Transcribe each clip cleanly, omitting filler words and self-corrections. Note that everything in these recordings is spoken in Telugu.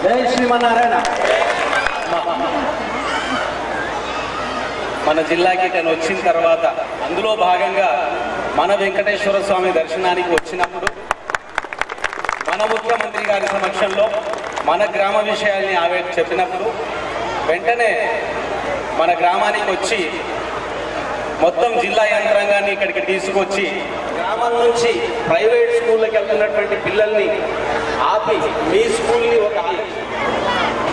జై శ్రీమన్నారాయణ. మన జిల్లాకి తను వచ్చిన తర్వాత అందులో భాగంగా మన వెంకటేశ్వర స్వామి దర్శనానికి వచ్చినప్పుడు మన ముఖ్యమంత్రి గారి సమక్షంలో మన గ్రామ విషయాల్ని ఆవిడ చెప్పినప్పుడు వెంటనే మన గ్రామానికి వచ్చి మొత్తం జిల్లా యంత్రాంగాన్ని ఇక్కడికి తీసుకొచ్చి గ్రామం నుంచి ప్రైవేట్ స్కూళ్ళకి వెళ్తున్నటువంటి పిల్లల్ని ఆపి మీ స్కూల్ని ఒక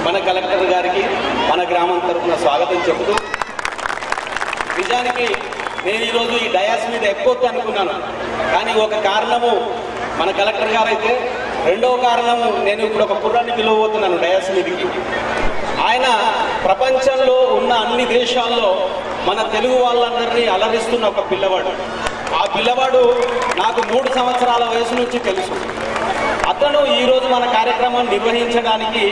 మన కలెక్టర్ గారికి మన గ్రామం తరఫున స్వాగతం చెబుతూ, నిజానికి నేను ఈరోజు ఈ డయాస్ మీద ఎక్కొద్దు అనుకున్నాను. కానీ ఒక కారణము మన కలెక్టర్ గారు అయితే, రెండవ కారణము నేను ఇప్పుడు ఒక కుర్రాన్ని పిలవబోతున్నాను డయాస్ మీదకి. ఆయన ప్రపంచంలో ఉన్న అన్ని దేశాల్లో మన తెలుగు వాళ్ళందరినీ అలరిస్తున్న ఒక పిల్లవాడు. ఆ పిల్లవాడు నాకు 3 సంవత్సరాల వయసు నుంచి తెలుసు. అతను ఈరోజు మన కార్యక్రమాన్ని నిర్వహించడానికి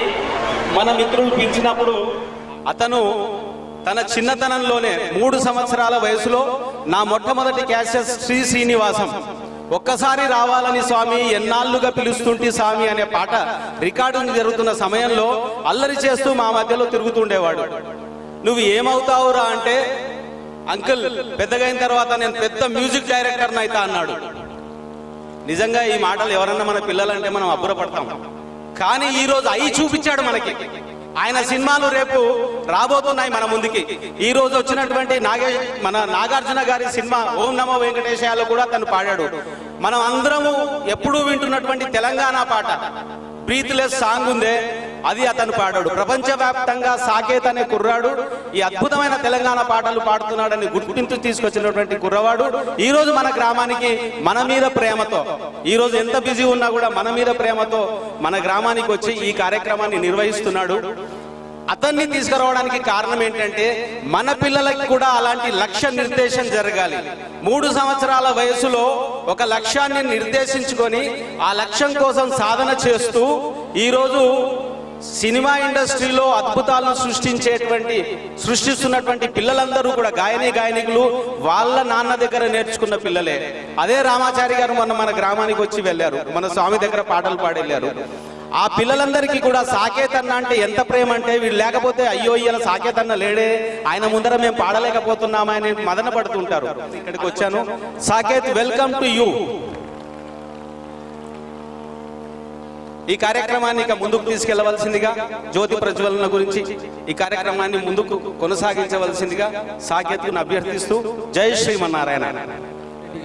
మన మిత్రులు పిలిచినప్పుడు అతను తన చిన్నతనంలోనే 3 సంవత్సరాల వయసులో నా మొట్టమొదటి క్యాసెట్ శ్రీ శ్రీనివాసం ఒక్కసారి రావాలని స్వామి ఎన్నాళ్ళుగా పిలుస్తుంటే స్వామి అనే పాట రికార్డింగ్ జరుగుతున్న సమయంలో అల్లరి చేస్తూ మా మధ్యలో తిరుగుతుండేవాడు. నువ్వు ఏమవుతావురా అంటే, అంకుల్ పెద్దగైన తర్వాత నేను పెద్ద మ్యూజిక్ డైరెక్టర్ని అవుతా అన్నాడు. నిజంగా ఈ మాటలు ఎవరన్నా మన పిల్లలంటే మనం అబ్బురపడతాం. కానీ ఈరోజు అయి చూపించాడు మనకి. ఆయన సినిమాలు రేపు రాబోతున్నాయి మన ముందుకి. ఈ రోజు వచ్చినటువంటి మన నాగార్జున గారి సినిమా ఓం నమో వెంకటేశాయలో కూడా తను పాడాడు. మనం అందరము ఎప్పుడూ వింటున్నటువంటి తెలంగాణ పాట బ్రీత్లెస్ సాంగ్ ఉందే, అది అతను పాడాడు. ప్రపంచవ్యాప్తంగా సాకేత్ అనే కుర్రాడు ఈ అద్భుతమైన తెలంగాణ పాటలు పాడుతున్నాడని గుర్తింపు తీసుకొచ్చినటువంటి కుర్రవాడు ఈ రోజు మన గ్రామానికి మన మీద ప్రేమతో, ఈ రోజు ఎంత బిజీ ఉన్నా కూడా మన మీద ప్రేమతో మన గ్రామానికి వచ్చి ఈ కార్యక్రమాన్ని నిర్వహిస్తున్నాడు. అతన్ని తీసుకురావడానికి కారణం ఏంటంటే, మన పిల్లలకి కూడా అలాంటి లక్ష్య నిర్దేశం జరగాలి. 3 సంవత్సరాల వయసులో ఒక లక్ష్యాన్ని నిర్దేశించుకొని ఆ లక్ష్యం కోసం సాధన చేస్తూ ఈరోజు సినిమా ఇండస్ట్రీలో అద్భుతాలను సృష్టిస్తున్నటువంటి పిల్లలందరూ కూడా గాయనికులు వాళ్ళ నాన్న దగ్గర నేర్చుకున్న పిల్లలే. అదే రామాచారి గారు మన గ్రామానికి వచ్చి వెళ్ళారు, మన స్వామి దగ్గర పాటలు పాడెళ్ళారు. ఆ పిల్లలందరికీ కూడా సాకేత్ అన్న అంటే ఎంత ప్రేమ అంటే, వీళ్ళు లేకపోతే అయ్యో ఇలా సాకేత్ అన్న లేడే, ఆయన ముందర మేము పాడలేకపోతున్నామని మదన పడుతుంటారు. ఇక్కడికి వచ్చాను. Saketh, welcome to you. ఈ కార్యక్రమాన్ని ఇక ముందుకు తీసుకెళ్లవలసిందిగా, జ్యోతి ప్రజ్వలన గురించి ఈ కార్యక్రమాన్ని ముందుకు కొనసాగించవలసిందిగా సాకేత్ను అభ్యర్థిస్తూ జై శ్రీమన్నారాయణ.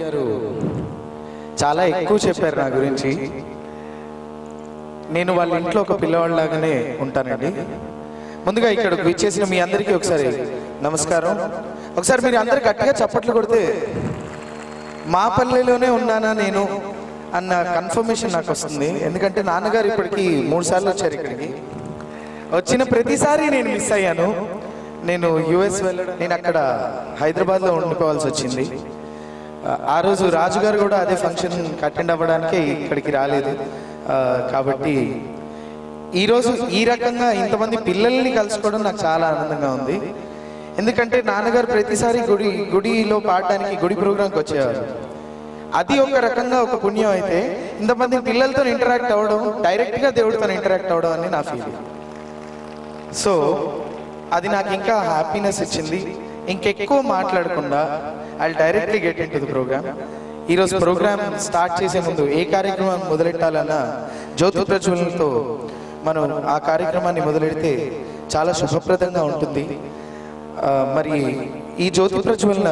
గారు చాలా ఎక్కువ చెప్పారు నా గురించి. నేను వాళ్ళ ఇంట్లో ఒక పిల్లవాళ్ళలాగానే ఉంటానండి. ముందుగా ఇక్కడ విచ్చేసిన మీ అందరికీ ఒకసారి నమస్కారం. ఒకసారి మీరు అందరు గట్టిగా చప్పట్లు కొడితే మా పల్లెలోనే ఉన్నానా నేను అన్న కన్ఫర్మేషన్ నాకు వస్తుంది. ఎందుకంటే నాన్నగారు ఇప్పటికి 3 సార్లు వచ్చారు ఇక్కడికి. వచ్చిన ప్రతిసారి నేను మిస్ అయ్యాను. నేను యుఎస్ వెళ్ళడం, నేను అక్కడ హైదరాబాద్లో ఉండిపోవాల్సి వచ్చింది. ఆ రోజు రాజుగారు కూడా అదే ఫంక్షన్ అటెండ్ అవ్వడానికే ఇక్కడికి రాలేదు. కాబట్టి ఈరోజు ఈ రకంగా ఇంతమంది పిల్లల్ని కలుసుకోవడం నాకు చాలా ఆనందంగా ఉంది. ఎందుకంటే నాన్నగారు ప్రతిసారి గుడిలో పాడడానికి గుడి ప్రోగ్రాంకి వచ్చేవారు. అది ఒక రకంగా ఒక పుణ్యం అయితే, ఇంతమంది పిల్లలతో ఇంటరాక్ట్ అవ్వడం, డైరెక్ట్గా దేవుడితో ఇంటరాక్ట్ అవ్వడం అని నా ఫీలింగ్. సో అది నాకు ఇంకా హ్యాపీనెస్ ఇచ్చింది. ఇంకెక్కువ మాట్లాడకుండా I directly get into the programme. ఈరోజు ప్రోగ్రామ్ స్టార్ట్ చేసే ముందు ఏ కార్యక్రమం మొదలెట్టాలన్నా జ్యోతి ప్రజ్వలనతో మనం ఆ కార్యక్రమాన్ని మొదలెడితే చాలా శుభప్రదంగా ఉంటుంది. మరి ఈ జ్యోతి ప్రజ్వలన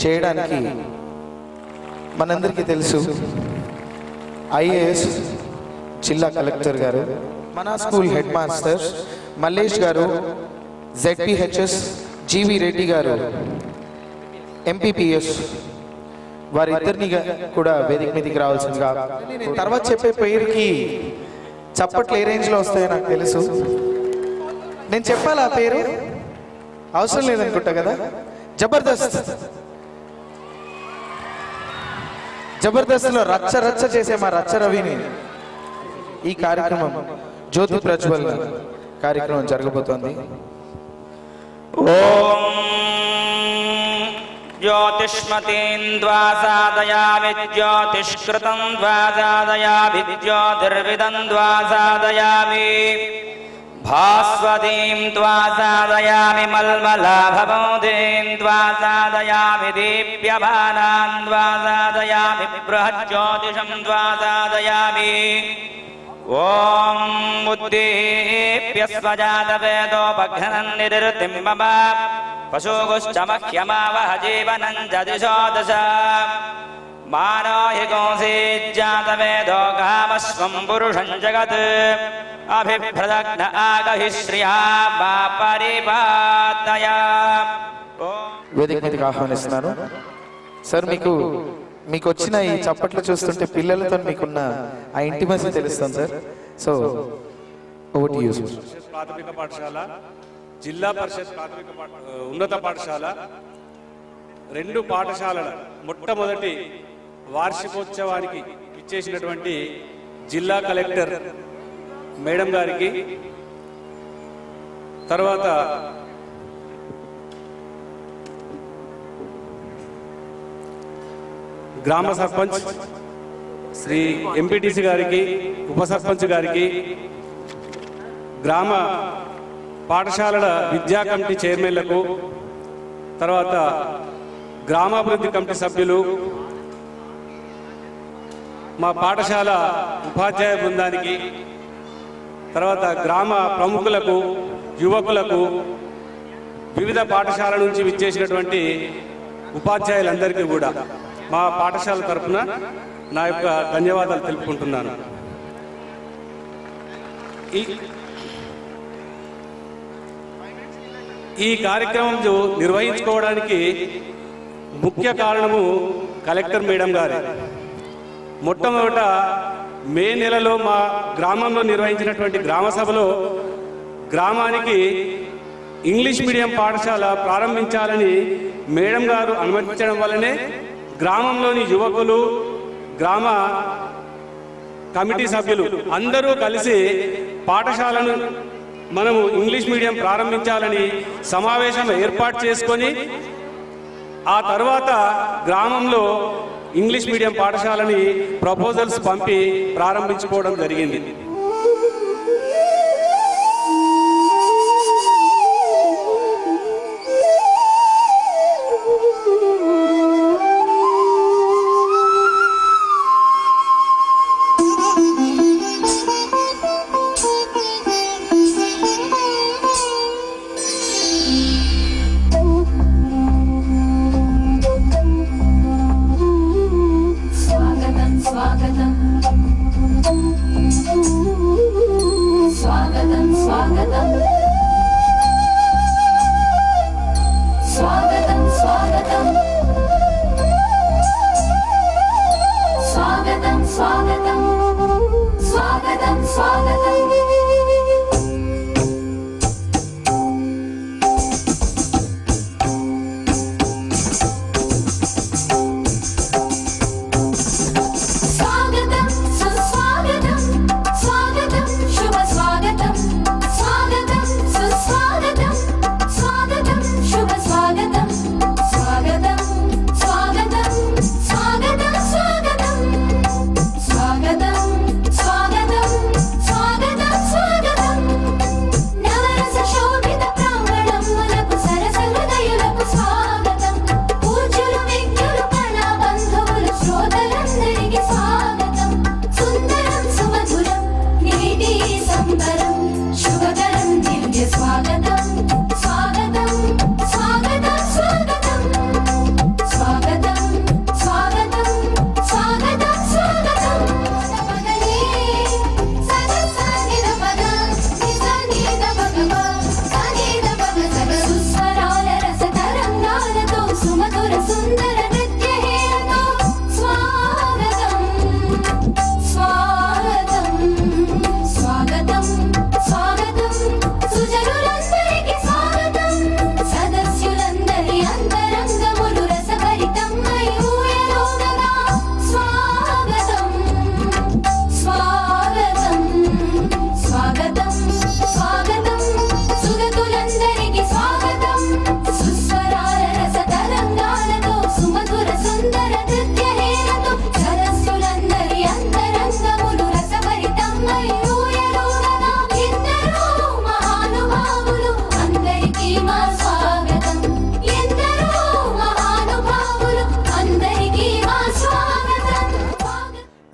చేయడానికి మనందరికీ తెలుసు, ఐఏఎస్ జిల్లా కలెక్టర్ గారు, మన స్కూల్ హెడ్ మాస్టర్ మల్లేష్ గారు, జెడ్పీహెచ్ఎస్ జీవి రెడ్డి గారు, ఎంపీపీఎస్ వారిద్దరిని కూడా వేదిక మీదకి రావాల్సిందిగా. తర్వాత చెప్పే పేరుకి చప్పట్లు ఏ రేంజ్లో వస్తాయో నాకు తెలుసు. నేను చెప్పాలి ఆ పేరు, అవసరం లేదనుకుంటా కదా. జబర్దస్త్. జబర్దస్త్లో రచ్చ రచ్చ చేసే మా రచ్చ రవిని ఈ కార్యక్రమం జ్యోతి ప్రజ్వలన కార్యక్రమం జరగబోతోంది. ఓం ज्योतिष्मतीं द्वासादयामि ज्योतिष्कृतं द्वासादयामि ज्योतिर्विदं द्वासादयामि भास्वतीं द्वासादयामि मल्मलाभमौदीं द्वासादयामि दीप्यमानां द्वासादयामि बृहज्योतिषं द्वासादयामि ॐ उद्दीप्यस्वजातवेदोपघ्नन्निर्तिं मम पशुगुश्च मह्यमावह जीवनं च दिशो दश मानो हि गोंसीज्जातवेदो गामस्वं पुरुषं जगत् अभिभ्रदग्न आगहि श्रिया मा परिपातय వేదిక మీదకి ఆహ్వానిస్తున్నాను సార్. మీకు వచ్చిన ఈ చప్పట్లు చూస్తుంటే పిల్లలతో మీకున్న ఆ ఇంటిమసీ తెలుస్తుంది sir. So over to you. ప్రాథమిక పాఠశాల, జిల్లా పరిషత్ ప్రాథమిక ఉన్నత పాఠశాల, రెండు పాఠశాలల మొట్టమొదటి వార్షికోత్సవానికి ఇచ్చేసినటువంటి జిల్లా కలెక్టర్ మేడం గారికి, తర్వాత గ్రామ సర్పంచ్ శ్రీ ఎంపీటీసీ గారికి, ఉప సర్పంచ్ గారికి, గ్రామ పాఠశాలల విద్యా కమిటీ చైర్మన్లకు, తర్వాత గ్రామాభివృద్ధి కమిటీ సభ్యులు, మా పాఠశాల ఉపాధ్యాయ బృందానికి, తర్వాత గ్రామ ప్రముఖులకు, యువకులకు, వివిధ పాఠశాల నుంచి విచ్చేసినటువంటి ఉపాధ్యాయులందరికీ కూడా మా పాఠశాల తరఫున నా యొక్క ధన్యవాదాలు తెలుపుకుంటున్నాను. ఈ కార్యక్రమం నిర్వహించుకోవడానికి ముఖ్య కారణము కలెక్టర్ మేడం గారే. మొట్టమొదట మే నెలలో మా గ్రామంలో నిర్వహించినటువంటి గ్రామ సభలో గ్రామానికి ఇంగ్లీష్ మీడియం పాఠశాల ప్రారంభించాలని మేడం గారు అనుమతించడం వల్లనే గ్రామంలోని యువకులు, గ్రామ కమిటీ సభ్యులు అందరూ కలిసి పాఠశాలను మనము ఇంగ్లీష్ మీడియం ప్రారంభించాలని సమావేశం ఏర్పాటు చేసుకొని ఆ తర్వాత గ్రామంలో ఇంగ్లీష్ మీడియం పాఠశాలని ప్రపోజల్స్ పంపి ప్రారంభించుకోవడం జరిగింది. स्वागतम्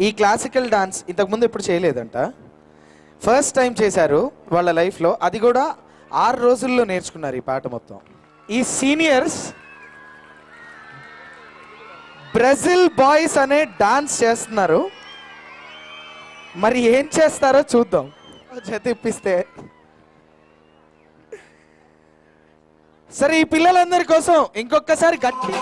ఈ క్లాసికల్ డాన్స్ ఇంతకుముందు ఎప్పుడు చేయలేదంట, ఫస్ట్ టైం చేశారు వాళ్ళ లైఫ్లో. అది కూడా 6 రోజుల్లో నేర్చుకున్నారు ఈ పాట మొత్తం. ఈ సీనియర్స్ బ్రెజిల్ బాయ్స్ అనే డాన్స్ చేస్తున్నారు. మరి ఏం చేస్తారో చూద్దాం. జతిప్పిస్తే సరే, ఈ పిల్లలందరి కోసం ఇంకొకసారి గట్టి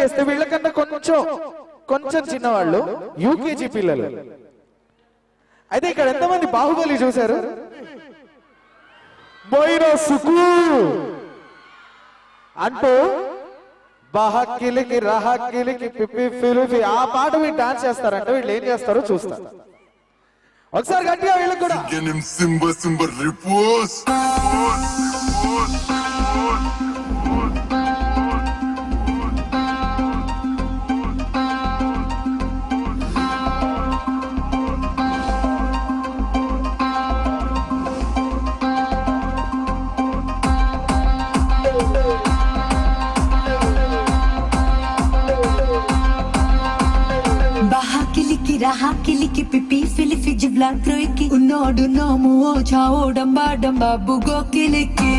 చేస్తే వీళ్ళకన్నా కొంచెం చిన్నవాళ్ళు యూకేజీ పిల్లలు. అయితే ఇక్కడ ఎంతమంది బాహుబలి చూశారు? బోయిరో సుకు అంటూ బహక్కిలికి రహక్కిలికి పిప్పి ఫిలిపి ఆ పాట వీళ్ళు డాన్స్ చేస్తారంటే వీళ్ళు ఏం చేస్తారో చూస్తారు. ఒకసారి గట్టిగా వీళ్ళకి కూడా raha kiliki pipi filifi jibla kroiki unodu no muo chao damba damba bugo kiliki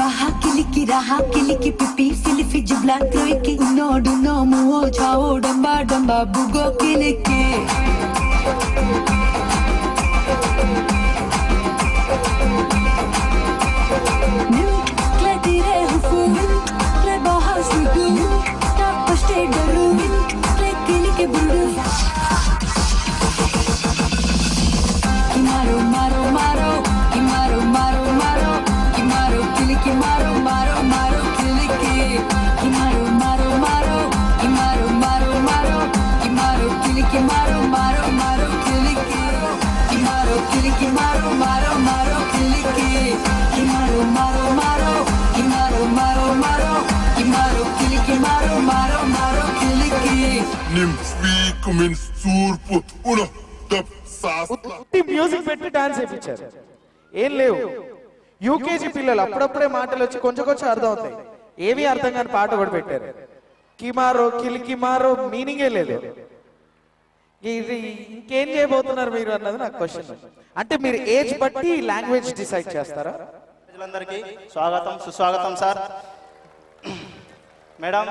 baha kiliki raha kiliki pipi filifi jibla kroiki unodu no muo chao damba damba bugo kiliki music పెట్టి డాన్స్ చేయించారు. ఏం లేవు యూకేజీ పిల్లలు అప్పుడప్పుడే మాటలు వచ్చి కొంచెం అర్థం అవుతాయి. ఏమీ అర్థం కాని పాట కూడా పెట్టారు. కిమారో కిలికిమారో మీనింగే లేదు. ఇది ఇంకేం చేయబోతున్నారు మీరు అన్నది నాకు క్వశ్చన్. అంటే మీరు ఏజ్ బట్టి లాంగ్వేజ్ డిసైడ్ చేస్తారా? ప్రజలందరికీ స్వాగతం సుస్వాగతం సార్. మేడం,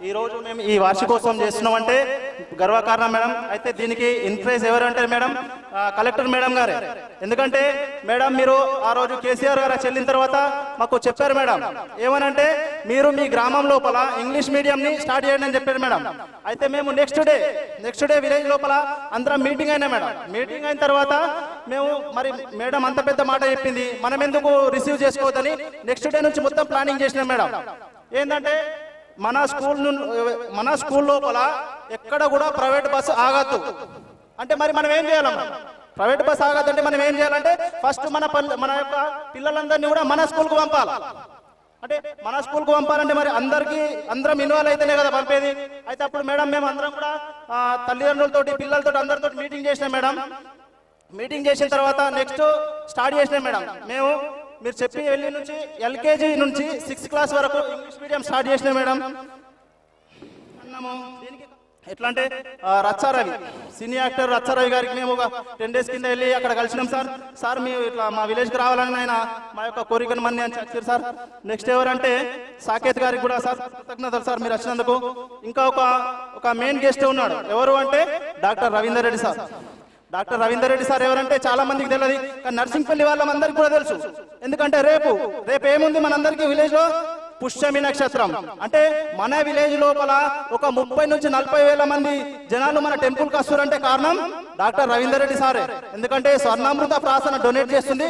ఈరోజు మేము ఈ వార్షికోత్సవం చేస్తున్నామంటే గర్వకారణం మేడం. అయితే దీనికి ఇన్ఫ్లుయెన్స్ ఎవరంటే మేడం కలెక్టర్ మేడం గారే. ఎందుకంటే మేడం మీరు ఆ రోజు కేసీఆర్ గారు చెల్లిన తర్వాత మాకు చెప్పారు మేడం, ఏమనంటే మీరు మీ గ్రామం లోపల ఇంగ్లీష్ మీడియంని స్టార్ట్ చేయండి అని చెప్పారు మేడం. అయితే మేము నెక్స్ట్ డే విలేజ్ లోపల అందరం మీటింగ్ అయినా మేడం. మీటింగ్ అయిన తర్వాత మేము మరి మేడం అంత పెద్ద మాట చెప్పింది, మనం ఎందుకు రిసీవ్ చేసుకోవద్దని నెక్స్ట్ డే నుంచి మొత్తం ప్లానింగ్ చేసినాం మేడం. ఏంటంటే మన స్కూల్ లోపల ఎక్కడ కూడా ప్రైవేట్ బస్సు ఆగద్దు అంటే మరి మనం ఏం చేయాలమ్మా? ప్రైవేట్ బస్సు ఆగద్దు అంటే మనం ఏం చేయాలంటే ఫస్ట్ మన యొక్క పిల్లలందరినీ కూడా మన స్కూల్కు పంపాలి. అంటే మన స్కూల్కు పంపాలంటే మరి అందరం ఇన్వాల్వ్ అయితేనే కదా పంపేది. అయితే అప్పుడు మేడం మేము అందరం కూడా తల్లిదండ్రులతోటి పిల్లలతోటి అందరితో మీటింగ్ చేసినాం మేడం. మీటింగ్ చేసిన తర్వాత నెక్స్ట్ స్టార్ట్ చేసినాం మేడం. మేము మీరు చెప్పి వెళ్ళి నుంచి ఎల్కేజీ నుంచి 6th క్లాస్ వరకు ఇంగ్లీష్ మీడియం స్టార్ట్ చేసిన మేడం. దీనికి ఎట్లా అంటే రచ్చారవి సీనియర్ యాక్టర్ రచ్చారవి గారికి మేము ఒక 10 days కింద వెళ్ళి అక్కడ కలిసినాం సార్. సార్ మేము ఇట్లా మా విలేజ్కి రావాలని ఆయన మా యొక్క కోరికను మన్ని అని చెప్పారు సార్. నెక్స్ట్ ఎవరంటే సాకేత్ గారికి కూడా సార్ కృతజ్ఞతలు సార్ మీరు వచ్చినందుకు. ఇంకా ఒక మెయిన్ గెస్ట్ ఉన్నాడు, ఎవరు అంటే doctor Ravinder Reddy sir. Doctor Ravinder Reddy sir ఎవరంటే చాలా మందికి తెలియదు, కానీ నర్సింగ్పల్లి వాళ్ళందరికీ కూడా తెలుసు. ఎందుకంటే రేపు ఏముంది మనందరికీ విలేజ్ లో పుష్యమి నక్షత్రం. అంటే మన విలేజ్ లోపల ఒక 30 నుంచి 40 వేల మంది జనాలు మన టెంపుల్ కి వస్తారంటే కారణం డాక్టర్ రవీందర్ రెడ్డి సారే. ఎందుకంటే స్వర్ణామృత ప్రాసన డొనేట్ చేస్తుంది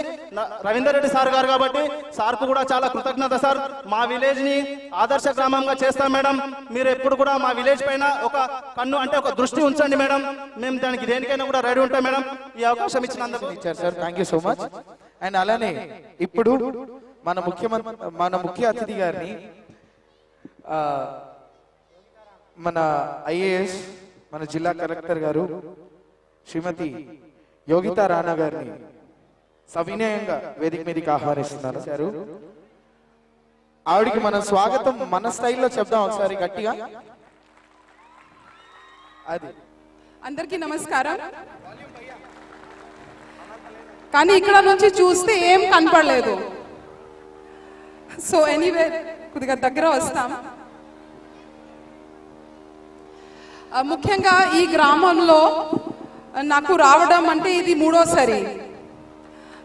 రవీందర్ రెడ్డి సార్ గారు కాబట్టి సార్ కు కూడా చాలా కృతజ్ఞత సార్. మా విలేజ్ ని ఆదర్శ గ్రామంగా చేస్తాం మేడం. మీరు ఎప్పుడు కూడా మా విలేజ్ పైన ఒక కన్ను అంటే ఒక దృష్టి ఉంచండి మేడం. మేము దానికి దేనికైనా కూడా రెడీ ఉంటాం మేడం. ఈ అవకాశం ఇచ్చినందుకు ఇచ్చారు sir, thank you so much. And అలానే ఇప్పుడు మన ముఖ్య అతిథి గారిని మన ఐఏఎస్ మన జిల్లా కలెక్టర్ గారు శ్రీమతి యోగితా రాణా గారిని సవినయంగా వేదిక మీదకి ఆహ్వానిస్తున్నారు సార్. ఆవిడికి మన స్వాగతం మన స్టైల్లో చెప్దాం ఒకసారి గట్టిగా. అది అందరికీ నమస్కారం. కానీ ఇక్కడ నుంచి చూస్తే ఏం కనపడలేదు. సో ఎనీవే కొద్దిగా దగ్గర వస్తాం. ముఖ్యంగా ఈ గ్రామంలో నాకు రావడం అంటే ఇది 3వసారి.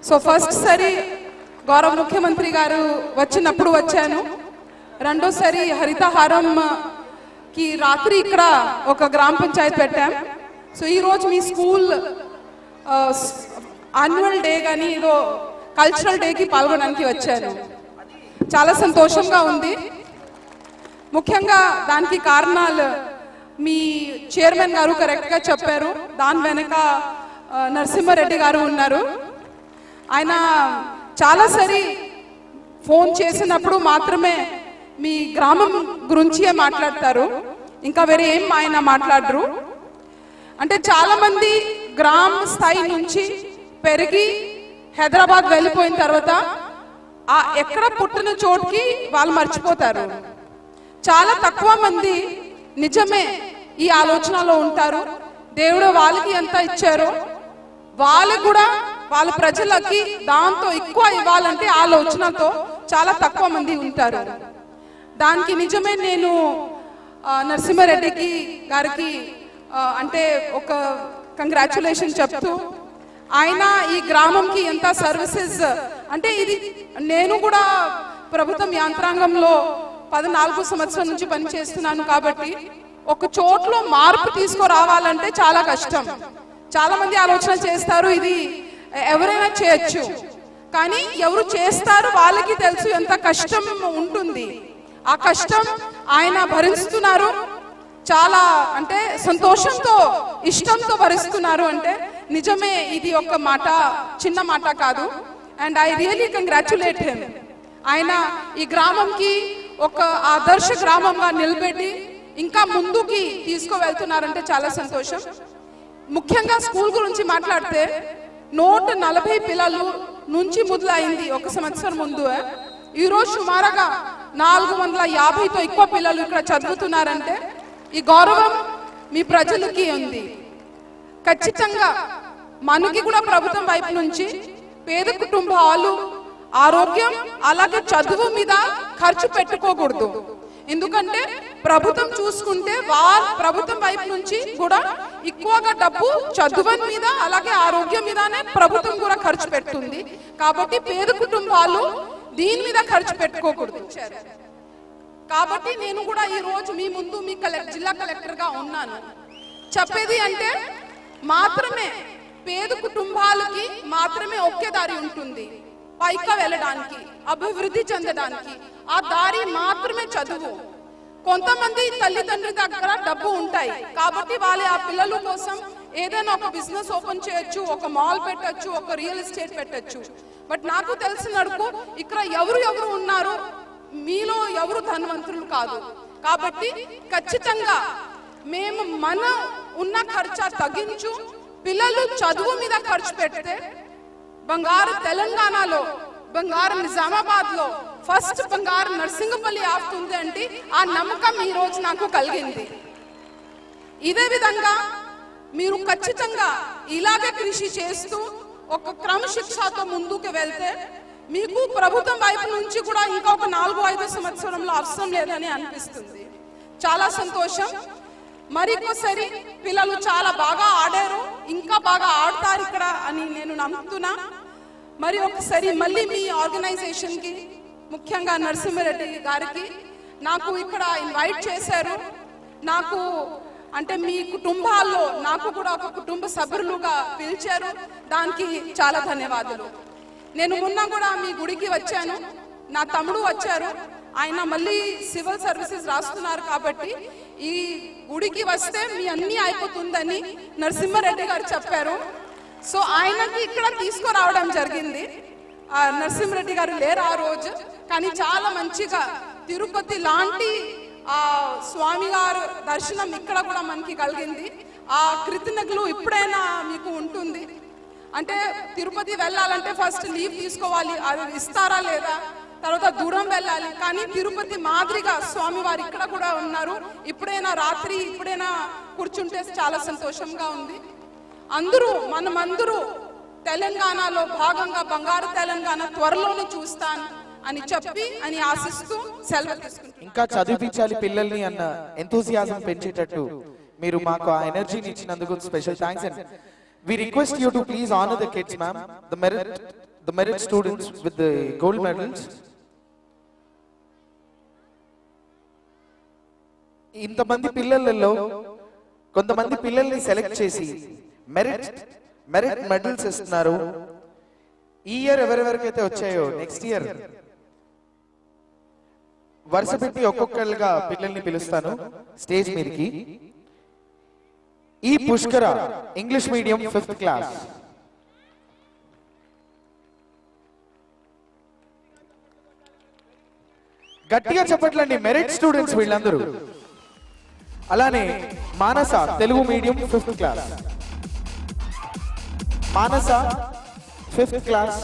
సో ఫస్ట్ సారి గౌరవ ముఖ్యమంత్రి గారు వచ్చినప్పుడు వచ్చాను. 2వసారి హరితహారంకి రాత్రి ఇక్కడ ఒక గ్రామ పంచాయతీ పెట్టాం. సో ఈరోజు మీ స్కూల్ యాన్యువల్ డే కానీ ఏదో కల్చరల్ డేకి పాల్గొనడానికి వచ్చాను. చాలా సంతోషంగా ఉంది. ముఖ్యంగా దానికి కారణాలు మీ చైర్మన్ గారు కరెక్ట్గా చెప్పారు. దాని వెనక నరసింహారెడ్డి గారు ఉన్నారు. ఆయన చాలాసారి ఫోన్ చేసినప్పుడు మాత్రమే మీ గ్రామం గురించే మాట్లాడతారు, ఇంకా వేరే ఏం ఆయన మాట్లాడరు. అంటే చాలా మంది గ్రామ స్థాయి నుంచి పెరిగి హైదరాబాద్ వెళ్ళిపోయిన తర్వాత ఆ ఎక్కడ పుట్టిన చోటుకి వాళ్ళు మర్చిపోతారు. చాలా తక్కువ మంది నిజమే ఈ ఆలోచనలో ఉంటారు. దేవుడు వాళ్ళకి ఎంత ఇచ్చారో వాళ్ళకు కూడా వాళ్ళ ప్రజలకి దాంతో ఎక్కువ ఇవ్వాలంటే ఆలోచనతో చాలా తక్కువ మంది ఉంటారు. దానికి నిజమే నేను నరసింహారెడ్డికి గారికి అంటే ఒక కంగ్రాచులేషన్ చెప్తూ, ఆయన ఈ గ్రామంకి ఎంత సర్వీసెస్ అంటే ఇది నేను కూడా ప్రభుత్వం యంత్రాంగంలో 14 సంవత్సరాల నుంచి పనిచేస్తున్నాను కాబట్టి ఒక చోట్లో మార్పు తీసుకురావాలంటే చాలా కష్టం. చాలా మంది ఆలోచన చేస్తారు ఇది ఎవరైనా చేయొచ్చు, కానీ ఎవరు చేస్తారు వాళ్ళకి తెలుసు ఎంత కష్టం ఉంటుంది. ఆ కష్టం ఆయన భరిస్తున్నారు. చాలా అంటే సంతోషంతో ఇష్టంతో భరిస్తున్నారు. అంటే నిజమే ఇది ఒక మాట, చిన్న మాట కాదు. And I really congratulate him. ఆయన ఈ గ్రామంకి ఒక ఆదర్శ గ్రామంగా నిలబెట్టి ఇంకా ముందుకి తీసుకువెళ్తున్నారంటే చాలా సంతోషం. ముఖ్యంగా స్కూల్ గురించి మాట్లాడితే 140 పిల్లలు నుంచి మొదలైంది ఒక సంవత్సరం ముందు. ఈరోజు సుమారుగా 450తో ఎక్కువ పిల్లలు ఇక్కడ చదువుతున్నారంటే ఈ గౌరవం మీ ప్రజలకి ఉంది. ఖచ్చితంగా మనకి కూడా ప్రభుత్వం వైపు నుంచి పేద కుటుంబాలు ఆరోగ్యం అలాగే చదువు మీద ఖర్చు పెట్టుకోకూడదు. ఎందుకంటే ప్రభుత్వం చూసుకుంటే ప్రభుత్వం వైపు నుంచి కూడా ఎక్కువగా డబ్బు చదువు మీద అలాగే ఆరోగ్యం మీదనే ప్రభుత్వం కూడా ఖర్చు పెడుతుంది. కాబట్టి పేద కుటుంబాలు దీని మీద ఖర్చు పెట్టుకోకూడదు. కాబట్టి నేను కూడా ఈ రోజు మీ ముందు మీ జిల్లా కలెక్టర్ గా ఉన్నాను. చెప్పేది అంటే మాత్రమే పేద కుటుంబాలకి మాత్రమే ఒకే దారి ఉంటుంది పైకి వెళ్ళడానికి, అభివృద్ధి చెందడానికి. ఆ దారి మాత్రమే చదువు. కొంతమంది తల్లిదండ్రుల దగ్గర డబ్బు ఉంటాయి కాబట్టి వాళ్ళ ఆ పిల్లల కోసం ఏదైనా ఒక బిజినెస్ ఓపెన్ చేయొచ్చు, ఒక మాల్ పెట్టచ్చు, ఒక రియల్ ఎస్టేట్ పెట్టచ్చు. బట్ నాకు తెలిసినడుకు ఇక్కడ ఎవరు ఉన్నారు, మీలో ఎవరు ధనవంతులు కాదు. కాబట్టి ఖచ్చితంగా మేము మన ఉన్న ఖర్చు తగ్గించు, పిల్లలు చదువు మీద ఖర్చు పెడితే బంగారు తెలంగాణలో, బంగారు నిజామాబాద్ లో ఫస్ట్ బంగారు నర్సింగపల్లి ఆపుతుంది అంటే ఆ నమ్మకం ఈ రోజు నాకు కలిగింది. ఇదే విధంగా మీరు ఖచ్చితంగా ఇలాగే కృషి చేస్తూ ఒక క్రమశిక్షణతో ముందుకు వెళ్తే మీకు ప్రభుత్వం వైపు నుంచి కూడా ఇంకా ఒక 4-5 సంవత్సరంలో అవసరం లేదని అనిపిస్తుంది. చాలా సంతోషం. మరికొకసారి పిల్లలు చాలా బాగా ఆడారు, ఇంకా బాగా ఆడతారు ఇక్కడ అని నేను నమ్ముతున్నా. మరి ఒకసారి మళ్ళీ మీ ఆర్గనైజేషన్ కి, ముఖ్యంగా నరసింహారెడ్డి గారికి నాకు ఇక్కడ ఇన్వైట్ చేశారు. నాకు అంటే మీ కుటుంబాల్లో నాకు కూడా ఒక కుటుంబ సభ్యులుగా పిలిచారు. దానికి చాలా ధన్యవాదాలు. నేను మొన్న కూడా మీ గుడికి వచ్చాను, నా తమ్ముడు వచ్చారు. ఆయన మళ్ళీ సివిల్ సర్వీసెస్ రాస్తున్నారు కాబట్టి ఈ గుడికి వస్తే మీ అన్ని అయిపోతుందని నరసింహారెడ్డి గారు చెప్పారు. సో ఆయనకి ఇక్కడ తీసుకురావడం జరిగింది. నరసింహారెడ్డి గారు లేరు ఆ రోజు, కానీ చాలా మంచిగా తిరుపతి లాంటి ఆ స్వామి గారు దర్శనం ఇక్కడ కూడా మనకి కలిగింది. ఆ కృతజ్ఞతలు ఇప్పుడైనా మీకు ఉంటుంది. అంటే తిరుపతి వెళ్ళాలంటే ఫస్ట్ లీవ్ తీసుకోవాలి, అది ఇస్తారా లేదా, తర్వాత దూరం వెళ్ళాలి. కానీ తిరుపతి మాదిరిగా స్వామి వారు ఇక్కడ కూడా ఉన్నారు. ఇప్పుడైనా రాత్రి ఇప్పుడైనా కూర్చుంటే చాలా సంతోషంగా ఉంది. మనమందరూ తెలంగాణలో భాగంగా బంగారు తెలంగాణ త్వరలోనే చూస్తాను అని చెప్పి అని ఆశిస్తూ సెలవు తీసుకుంటాను. ఇంకా చదివించాలి పిల్లల్ని అన్న ఎంతూసియాజం పెంచేటట్టు మీరు మాకు ఆ ఎనర్జీని ఇచ్చినందుకు special thanks. And we request you to please honor the kids, ma'am, the merit students with the gold medals. ఇంతమంది పిల్లలలో కొంతమంది పిల్లల్ని సెలెక్ట్ చేసి మెరిట్ మెడల్స్ ఇస్తున్నారు. ఈ ఇయర్ ఎవరెవరికైతే వచ్చాయో నెక్స్ట్ ఇయర్ వరుస పెట్టి ఒక్కొక్కరుగా పిల్లల్ని పిలుస్తాను స్టేజ్ మీదకి. ఈ పుష్కర ఇంగ్లీష్ మీడియం 5th క్లాస్, గట్టిగా చెప్పట్లండి మెరిట్ స్టూడెంట్స్ వీళ్ళందరూ. అలానే Manasa Telugu medium 5th class, Manasa 5th class.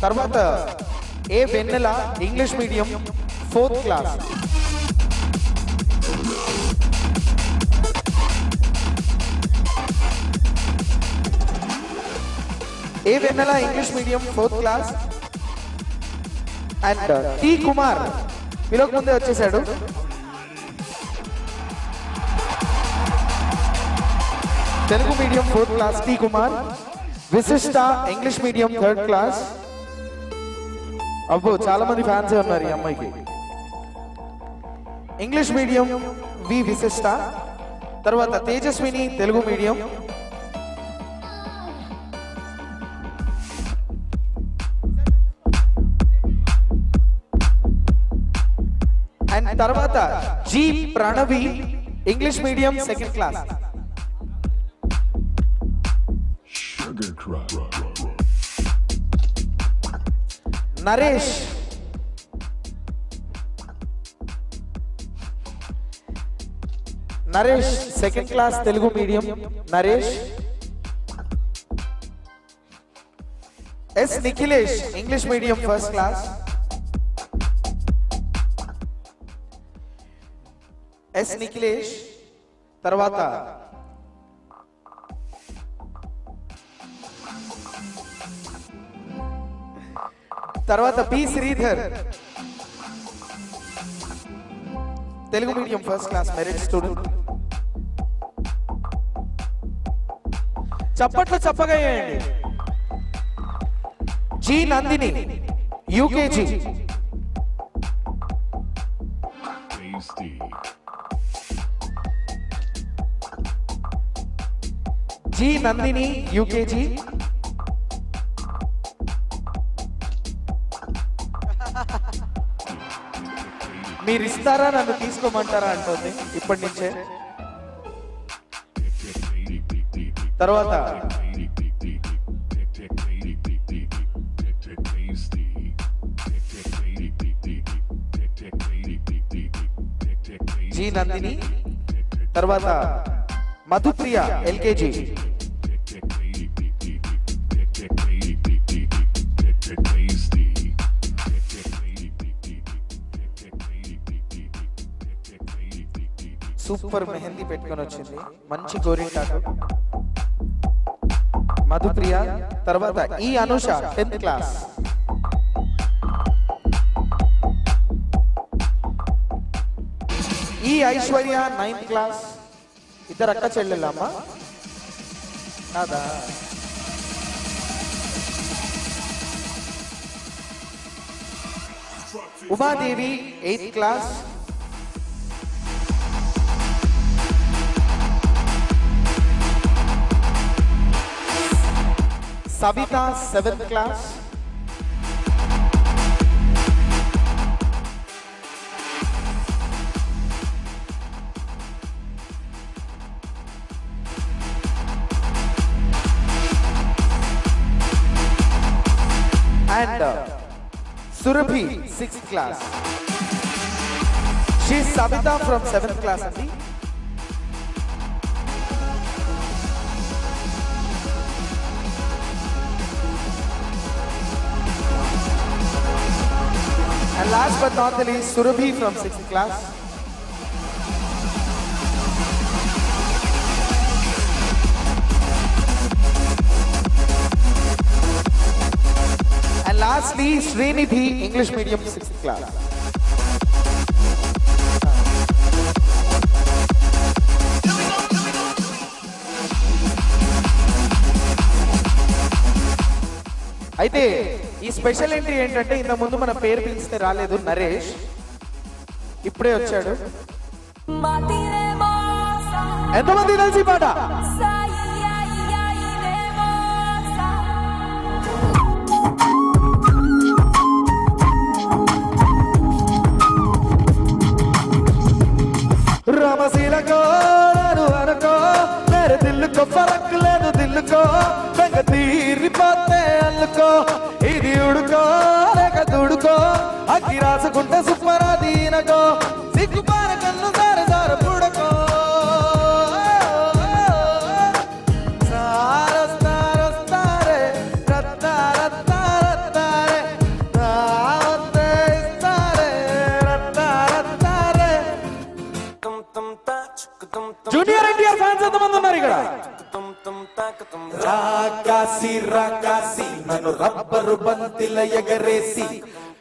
తర్వాత A Vennela English medium 4th class, A Vennela English medium 4th class. And T Kumar పిలక ముందే వచ్చేసాడు. Telugu medium 4th class T Kumar. Vishishta English medium 3rd class. అబ్బో చాలా మంది ఫ్యాన్స్ ఉన్నారు ఈ అమ్మాయికి. English medium V Vishishta. తర్వాత తేజస్విని తెలుగు మీడియం. అండ్ తర్వాత G Pranavi English medium 2nd class. Naresh Naresh 2nd class Telugu medium. Naresh. S Nikhilesh English medium 1st class. S Nikhilesh. తర్వాత తర్వాత B Sridhar, Telugu medium first class merit student. చప్పట్లు చప్పగా వేయండి. G Nandini, UKG. G Nandini, UKG. మీరు ఇస్తారా నన్ను తీసుకోమంటారా అంటుంది ఇప్పటి నుంచే. తర్వాత జి నందిని, తర్వాత మధుప్రియ ఎల్కేజీ. సూపర్ మెహందీ పెట్టుకొని వచ్చింది, మంచి గోరింటాకు. మధుప్రియ. తర్వాత ఈ అనుష 10th క్లాస్. ఈ ఐశ్వర్య 9th క్లాస్. ఇద్దరు అక్క చెల్లెళ్ళమ్మా కాదా? Umadevi 8th class. Savitha 7th class. And Surabhi 6th class. She's Savita from 7th class andi. And last but not the least, Surabhi from 6th class. And lastly, Srinidhi, English medium 6th class. అయితే ఈ స్పెషల్ ఎంట్రీ ఏంటంటే ఇంత ముందు మన పేరు పిలిస్తే రాలేదు నరేష్, ఇప్పుడే వచ్చాడు. ఎంతమంది తెలిసి పాట? రామశీలకో నాను అనుకో, మేరే దిల్లుకో ఫరక్ లేదు దిల్లుకో, బెంగ తీరిపోతే అల్లుకో, ఇది ఉడుకో లేక దుడుకో, అగ్గి రాసుకుంటే సుప్పరాదీనకో, సిగ్గుపార కన్ను సారి సార పుడకో, సారస్తారస్తారే రత్తా రత్తా రత్తారే, రావతే ఇస్తారే రత్తా రత్తారే. జూనియర్ ఎన్టీఆర్ ఫ్యాన్స్ ఎంతమంది ఉన్నారు ఇక్కడ? రాకాసి రాకాసి నన్ను రబ్బరు బంతిల ఎగరేసి,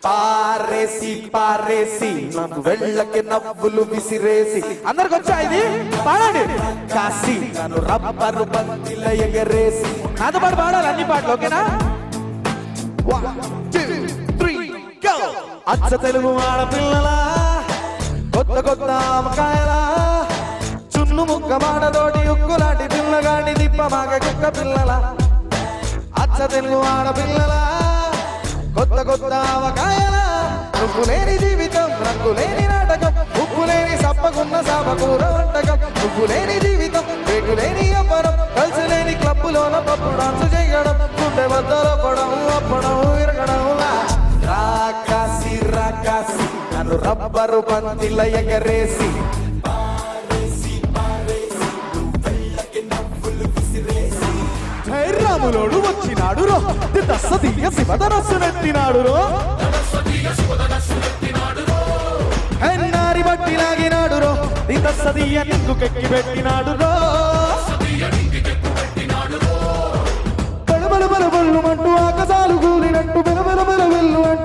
పారేసి పారేసి నన్ను వెళ్ళకి నవ్వులు విసిరేసి. అందరికి వచ్చా ఇది? పాడండి. కాసి నన్ను రబ్బరు బంతిల ఎగరేసి. నాతో పాటు పాడాలి అన్ని పాటలు, ఓకేనా? 1 2 3 గో. అచ్చ తెలుగు ఆడపిల్లలా, కొత్త కొత్త ఆమకాయలా, చున్ను ముక్క మాటతోటి ఉక్కులాంటి పిల్లగాండి దిప్పమాగ కుక్క పిల్లల. అచ్చ తెలుగు ఆడపిల్లల, కొత్త కొత్త ఆవకాయల, నువ్వు లేని జీవితం రంగు లేని నాటకం, ఉప్పు లేని సప్పకున్న సాపకూర వంటకం, నువ్వు లేని జీవితం రేటు లేని అప్పడం, కలిసి లేని క్లబ్బులోన పప్పు డాన్సు చేయడం, గుండె వద్దలో పడం అప్పడం విరగడం. రాకాసి రాకాసి నన్ను రబ్బరు బంతిల ఎగరేసి, రాములోడు వచ్చినాడు రో, దశదీయ శివధనస్సు నెత్తినాడు రో, నారి బట్టి లాగినాడు రో, దశదీయ నిందుకెక్కి పెట్టినాడు రో, బలబల బలబల్లు అంటూ ఆకాశాలు కూలినట్టు బెలబెల బెల వెళ్ళు అంటూ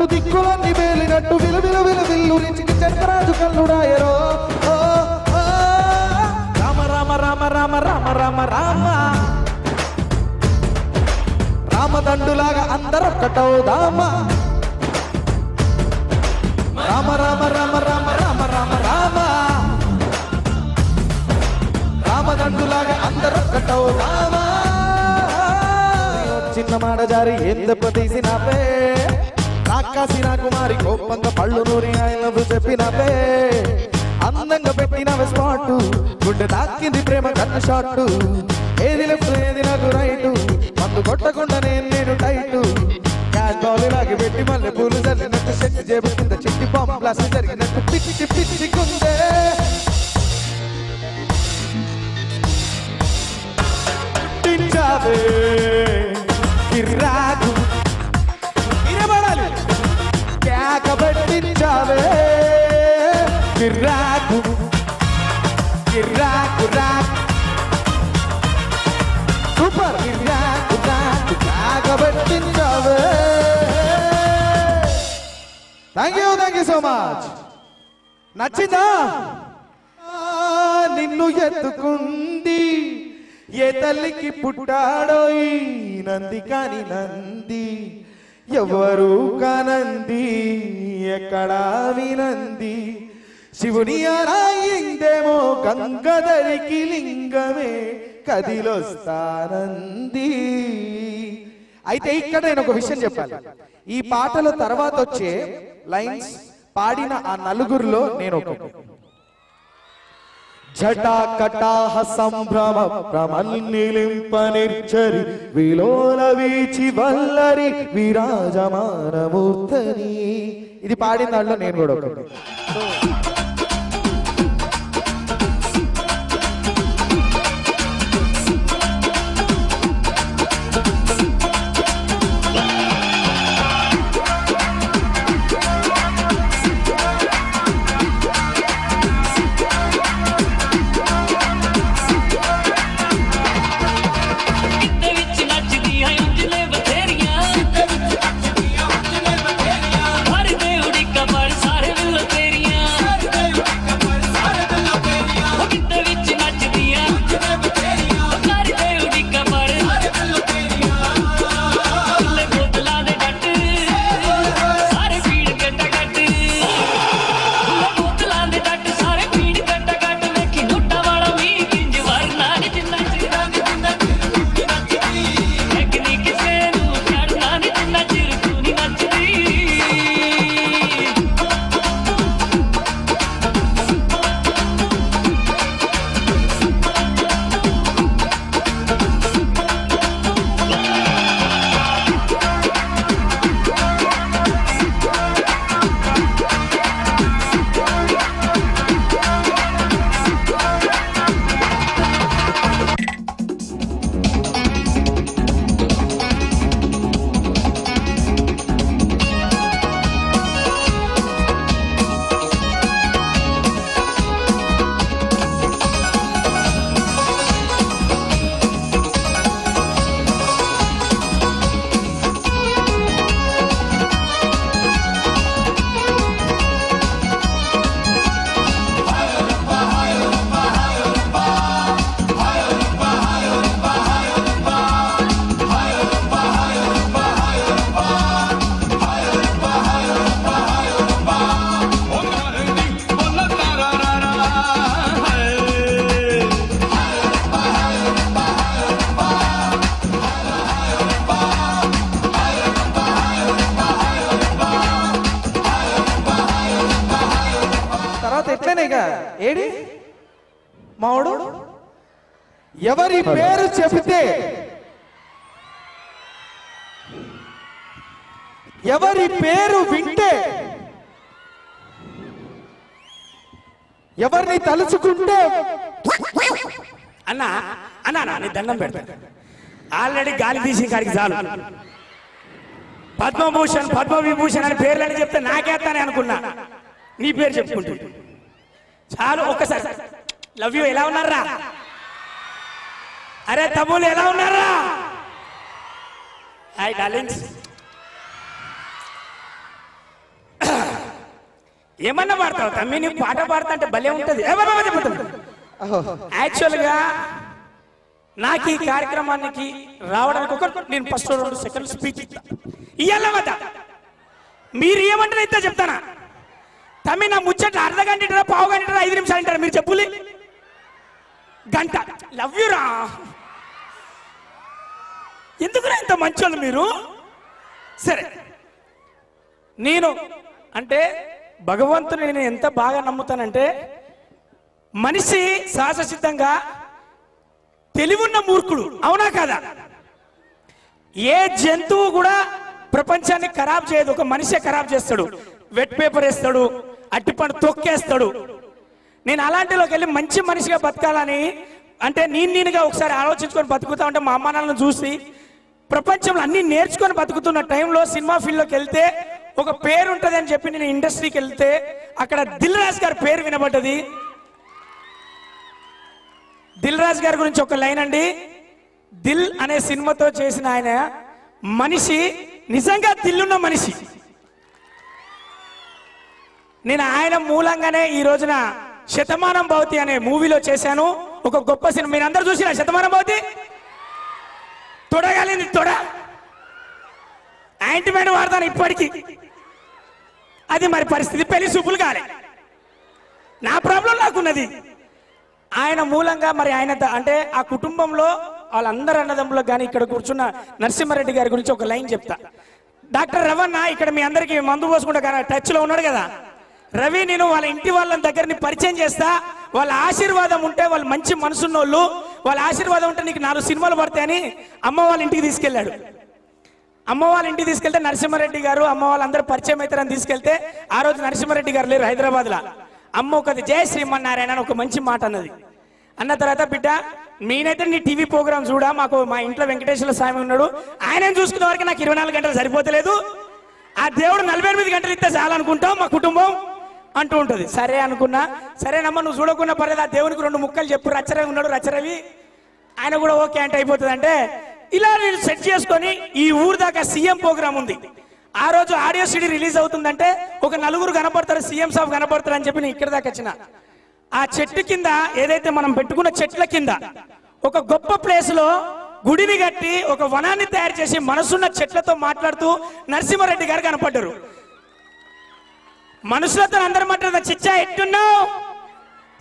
రాయరో ఓ ఓ రామ రామ రామ రామ రామ రామ రామ రామదండులాగా అందరొక్కటవుదామా రామ రామ రామ రామ రామ రామ రామ రామదండులాగా అందరొక్కటవుదామా చిన్న మాట జారి ఏం దెబ్బ తీసినాపే రాకాసిన కుమారి కోపంగా పళ్ళు నూరి ఆయన చెప్పినవే అందంగా పెట్టినవే స్పాట్ గుండె తాకింది ప్రేమ కన్న షాట్ ఏది లెఫ్ట్ ఏది నాకు రైటు మందు కొట్టకుండా నేను టైటు క్యాష్ బాల్ లాగి పెట్టి మళ్ళీ పూలు జరిగినట్టు చెట్టు జేబు కింద చిట్టి బాంబ్ బ్లాస్ట్ జరిగినట్టు పిచ్చి పిచ్చికుందే పుట్టించావే కిర్రాకు కేకబట్టించావే కిర్రాకు కిర్రాకు రాకు సూపర్ కిర్రాకు రాకు కేకబట్టించావే థ్యాంక్ యూ సో మచ్ నచ్చిందా నిన్ను ఎత్తుకుంది ఏ తల్లికి పుట్టాడో ఈ నంది కాని నంది ఎవరు కానంది ఎక్కడా వినంది శివుని అరాయిందేమో గంగధరికి లింగమే కదిలొస్తానంది అయితే ఇక్కడ నేను ఒక విషయం చెప్పాలి ఈ పాటల తర్వాత వచ్చే లైన్స్ పాడిన ఆ నలుగురిలో నేను ఒకటి జటాకటాహ సంభ్రమ ప్రమల్నిలింపనిర్చరి విలోల వీచి వల్లరి విరాజమానమూర్తని ఇది పాడిన దాంట్లో నేను కూడా ఒకటి ఏడి మావుడు ఎవరి పేరు చెబితే ఎవరి పేరు వింటే ఎవరిని తలుచుకుంటే అన్నా అన్నా నీ దండం పెడతా ఆల్రెడీ గాలి తీసి కాడికి చాలు పద్మభూషణ్ పద్మవిభూషణ్ అని పేర్లని చెప్తే నాకేస్తానే అనుకున్నా నీ పేరు చెప్పుకుంటూ చాలు ఒక్కసారి లవ్ యూ ఎలా ఉన్నారా అరే తమ్ముళ్ళు ఎలా ఉన్నారా హాయ్ డార్లింగ్స్ ఏమన్నా పాడతావు తమ్మి, నీకు పాట పాడతా అంటే భలే ఉంటుంది. యాక్చువల్గా నాకు ఈ కార్యక్రమానికి రావడానికి నేను ఫస్ట్ 2 సెకండ్లు స్పీచ్ ఇస్తా ఇయ్యాలన్నమాట. మీరు ఏమంటారు ఇస్తా చెప్తానా తమ్మి? నా ముచ్చట అర్ధ గంట ఇంటారా, పావు గంట ఇంటారా, 5 నిమిషాలు ఇంటారా? మీరు చెప్పులే గంట. లవ్ యూ రా. ఎందుకురా ఇంత మంచోళ్ళు మీరు? సరే, నేను అంటే భగవంతుని నేను ఎంత బాగా నమ్ముతానంటే, మనిషి సహజ సిద్ధంగా తెలివున్న మూర్ఖుడు, అవునా కాదా? ఏ జంతువు కూడా ప్రపంచాన్ని ఖరాబ్ చేయదు, ఒక మనిషే ఖరాబ్ చేస్తాడు. వెట్ పేపర్ వేస్తాడు, అట్టిపండు తొక్కేస్తాడు. నేను అలాంటిలోకి వెళ్ళి మంచి మనిషిగా బతకాలని అంటే నేనుగా ఒకసారి ఆలోచించుకొని బతుకుతా ఉంటే మా అమ్మ నాన్నలను చూసి ప్రపంచంలో అన్ని నేర్చుకొని బతుకుతున్న టైంలో సినిమా ఫీల్డ్లోకి వెళ్తే ఒక పేరు ఉంటుంది అని చెప్పి నేను ఇండస్ట్రీకి వెళ్తే అక్కడ దిల్ రాజు గారి పేరు వినబడ్డది. దిల్ రాజు గారి గురించి ఒక లైన్ అండి. దిల్ అనే సినిమాతో చేసిన ఆయన మనిషి నిజంగా దిల్లున్న మనిషి. నేను ఆయన మూలంగానే ఈ రోజున శతమానం భవతి అనే మూవీలో చేశాను. ఒక గొప్ప సినిమా. మీరు అందరూ చూసినా శతమానం భవతి? తొడగాలింది తొడ, యాంటిమెంట్ వాడతాను ఇప్పటికీ. అది మరి పరిస్థితి. పెళ్లి చూపులు కాలే, నా ప్రాబ్లం నాకున్నది. ఆయన మూలంగా మరి ఆయన అంటే ఆ కుటుంబంలో వాళ్ళందరూ అన్నదమ్ములకు కానీ ఇక్కడ కూర్చున్న నరసింహారెడ్డి గారి గురించి ఒక లైన్ చెప్తా. డాక్టర్ రవణ ఇక్కడ మీ అందరికీ మందు పోసుకుంటా కానీ టచ్లో ఉన్నాడు కదా రవి. నేను వాళ్ళ ఇంటి వాళ్ళ దగ్గరని పరిచయం చేస్తా. వాళ్ళ ఆశీర్వాదం ఉంటే, వాళ్ళు మంచి మనసున్నోళ్ళు, వాళ్ళ ఆశీర్వాదం ఉంటే నీకు 4 సినిమాలు పడతాయని అమ్మ వాళ్ళ ఇంటికి తీసుకెళ్ళాడు. అమ్మ వాళ్ళ ఇంటికి తీసుకెళ్తే నరసింహారెడ్డి గారు అమ్మ వాళ్ళందరూ పరిచయం అవుతారని తీసుకెళ్తే ఆ రోజు నరసింహారెడ్డి గారు లేరు హైదరాబాద్లో. అమ్మ ఒకది జయ శ్రీమన్నారాయణ అని ఒక మంచి మాట అన్నది. అన్న తర్వాత బిడ్డ నేనైతే నీ టీవీ ప్రోగ్రామ్ చూడా, మాకు మా ఇంట్లో వెంకటేశ్వర స్వామి ఉన్నాడు, ఆయన చూసుకునే వరకు నాకు 24 గంటలు సరిపోతలేదు, ఆ దేవుడు 48 గంటలు ఇస్తే చాలనుకుంటాం మా కుటుంబం అంటూ ఉంటుంది. సరే అనుకున్నా. సరేనమ్మా నువ్వు చూడకున్నా పర్లేదు, ఆ దేవునికి 2 ముక్కలు చెప్పు, రచ్చరవి ఉన్నాడు రచ్చరవి, ఆయన కూడా ఓకే అంటే అయిపోతుంది. అంటే ఇలా నేను సెట్ చేసుకొని ఈ ఊరు దాకా సీఎం ప్రోగ్రామ్ ఉంది. ఆ రోజు ఆడియో సిడీ రిలీజ్ అవుతుందంటే ఒక 4 కనపడతారు, సీఎం సాబ్ కనపడతారు అని చెప్పి నేను ఇక్కడ దాకా వచ్చిన. ఆ చెట్టు కింద ఏదైతే మనం పెట్టుకున్న చెట్ల కింద ఒక గొప్ప ప్లేస్ లో గుడిని కట్టి ఒక వనాన్ని తయారు చేసి మనసున్న చెట్లతో మాట్లాడుతూ నరసింహారెడ్డి గారు కనపడ్డారు. మనుషులతో అందరూ మాట్లాడతారు, చిచ్చా ఎట్టున్నావు,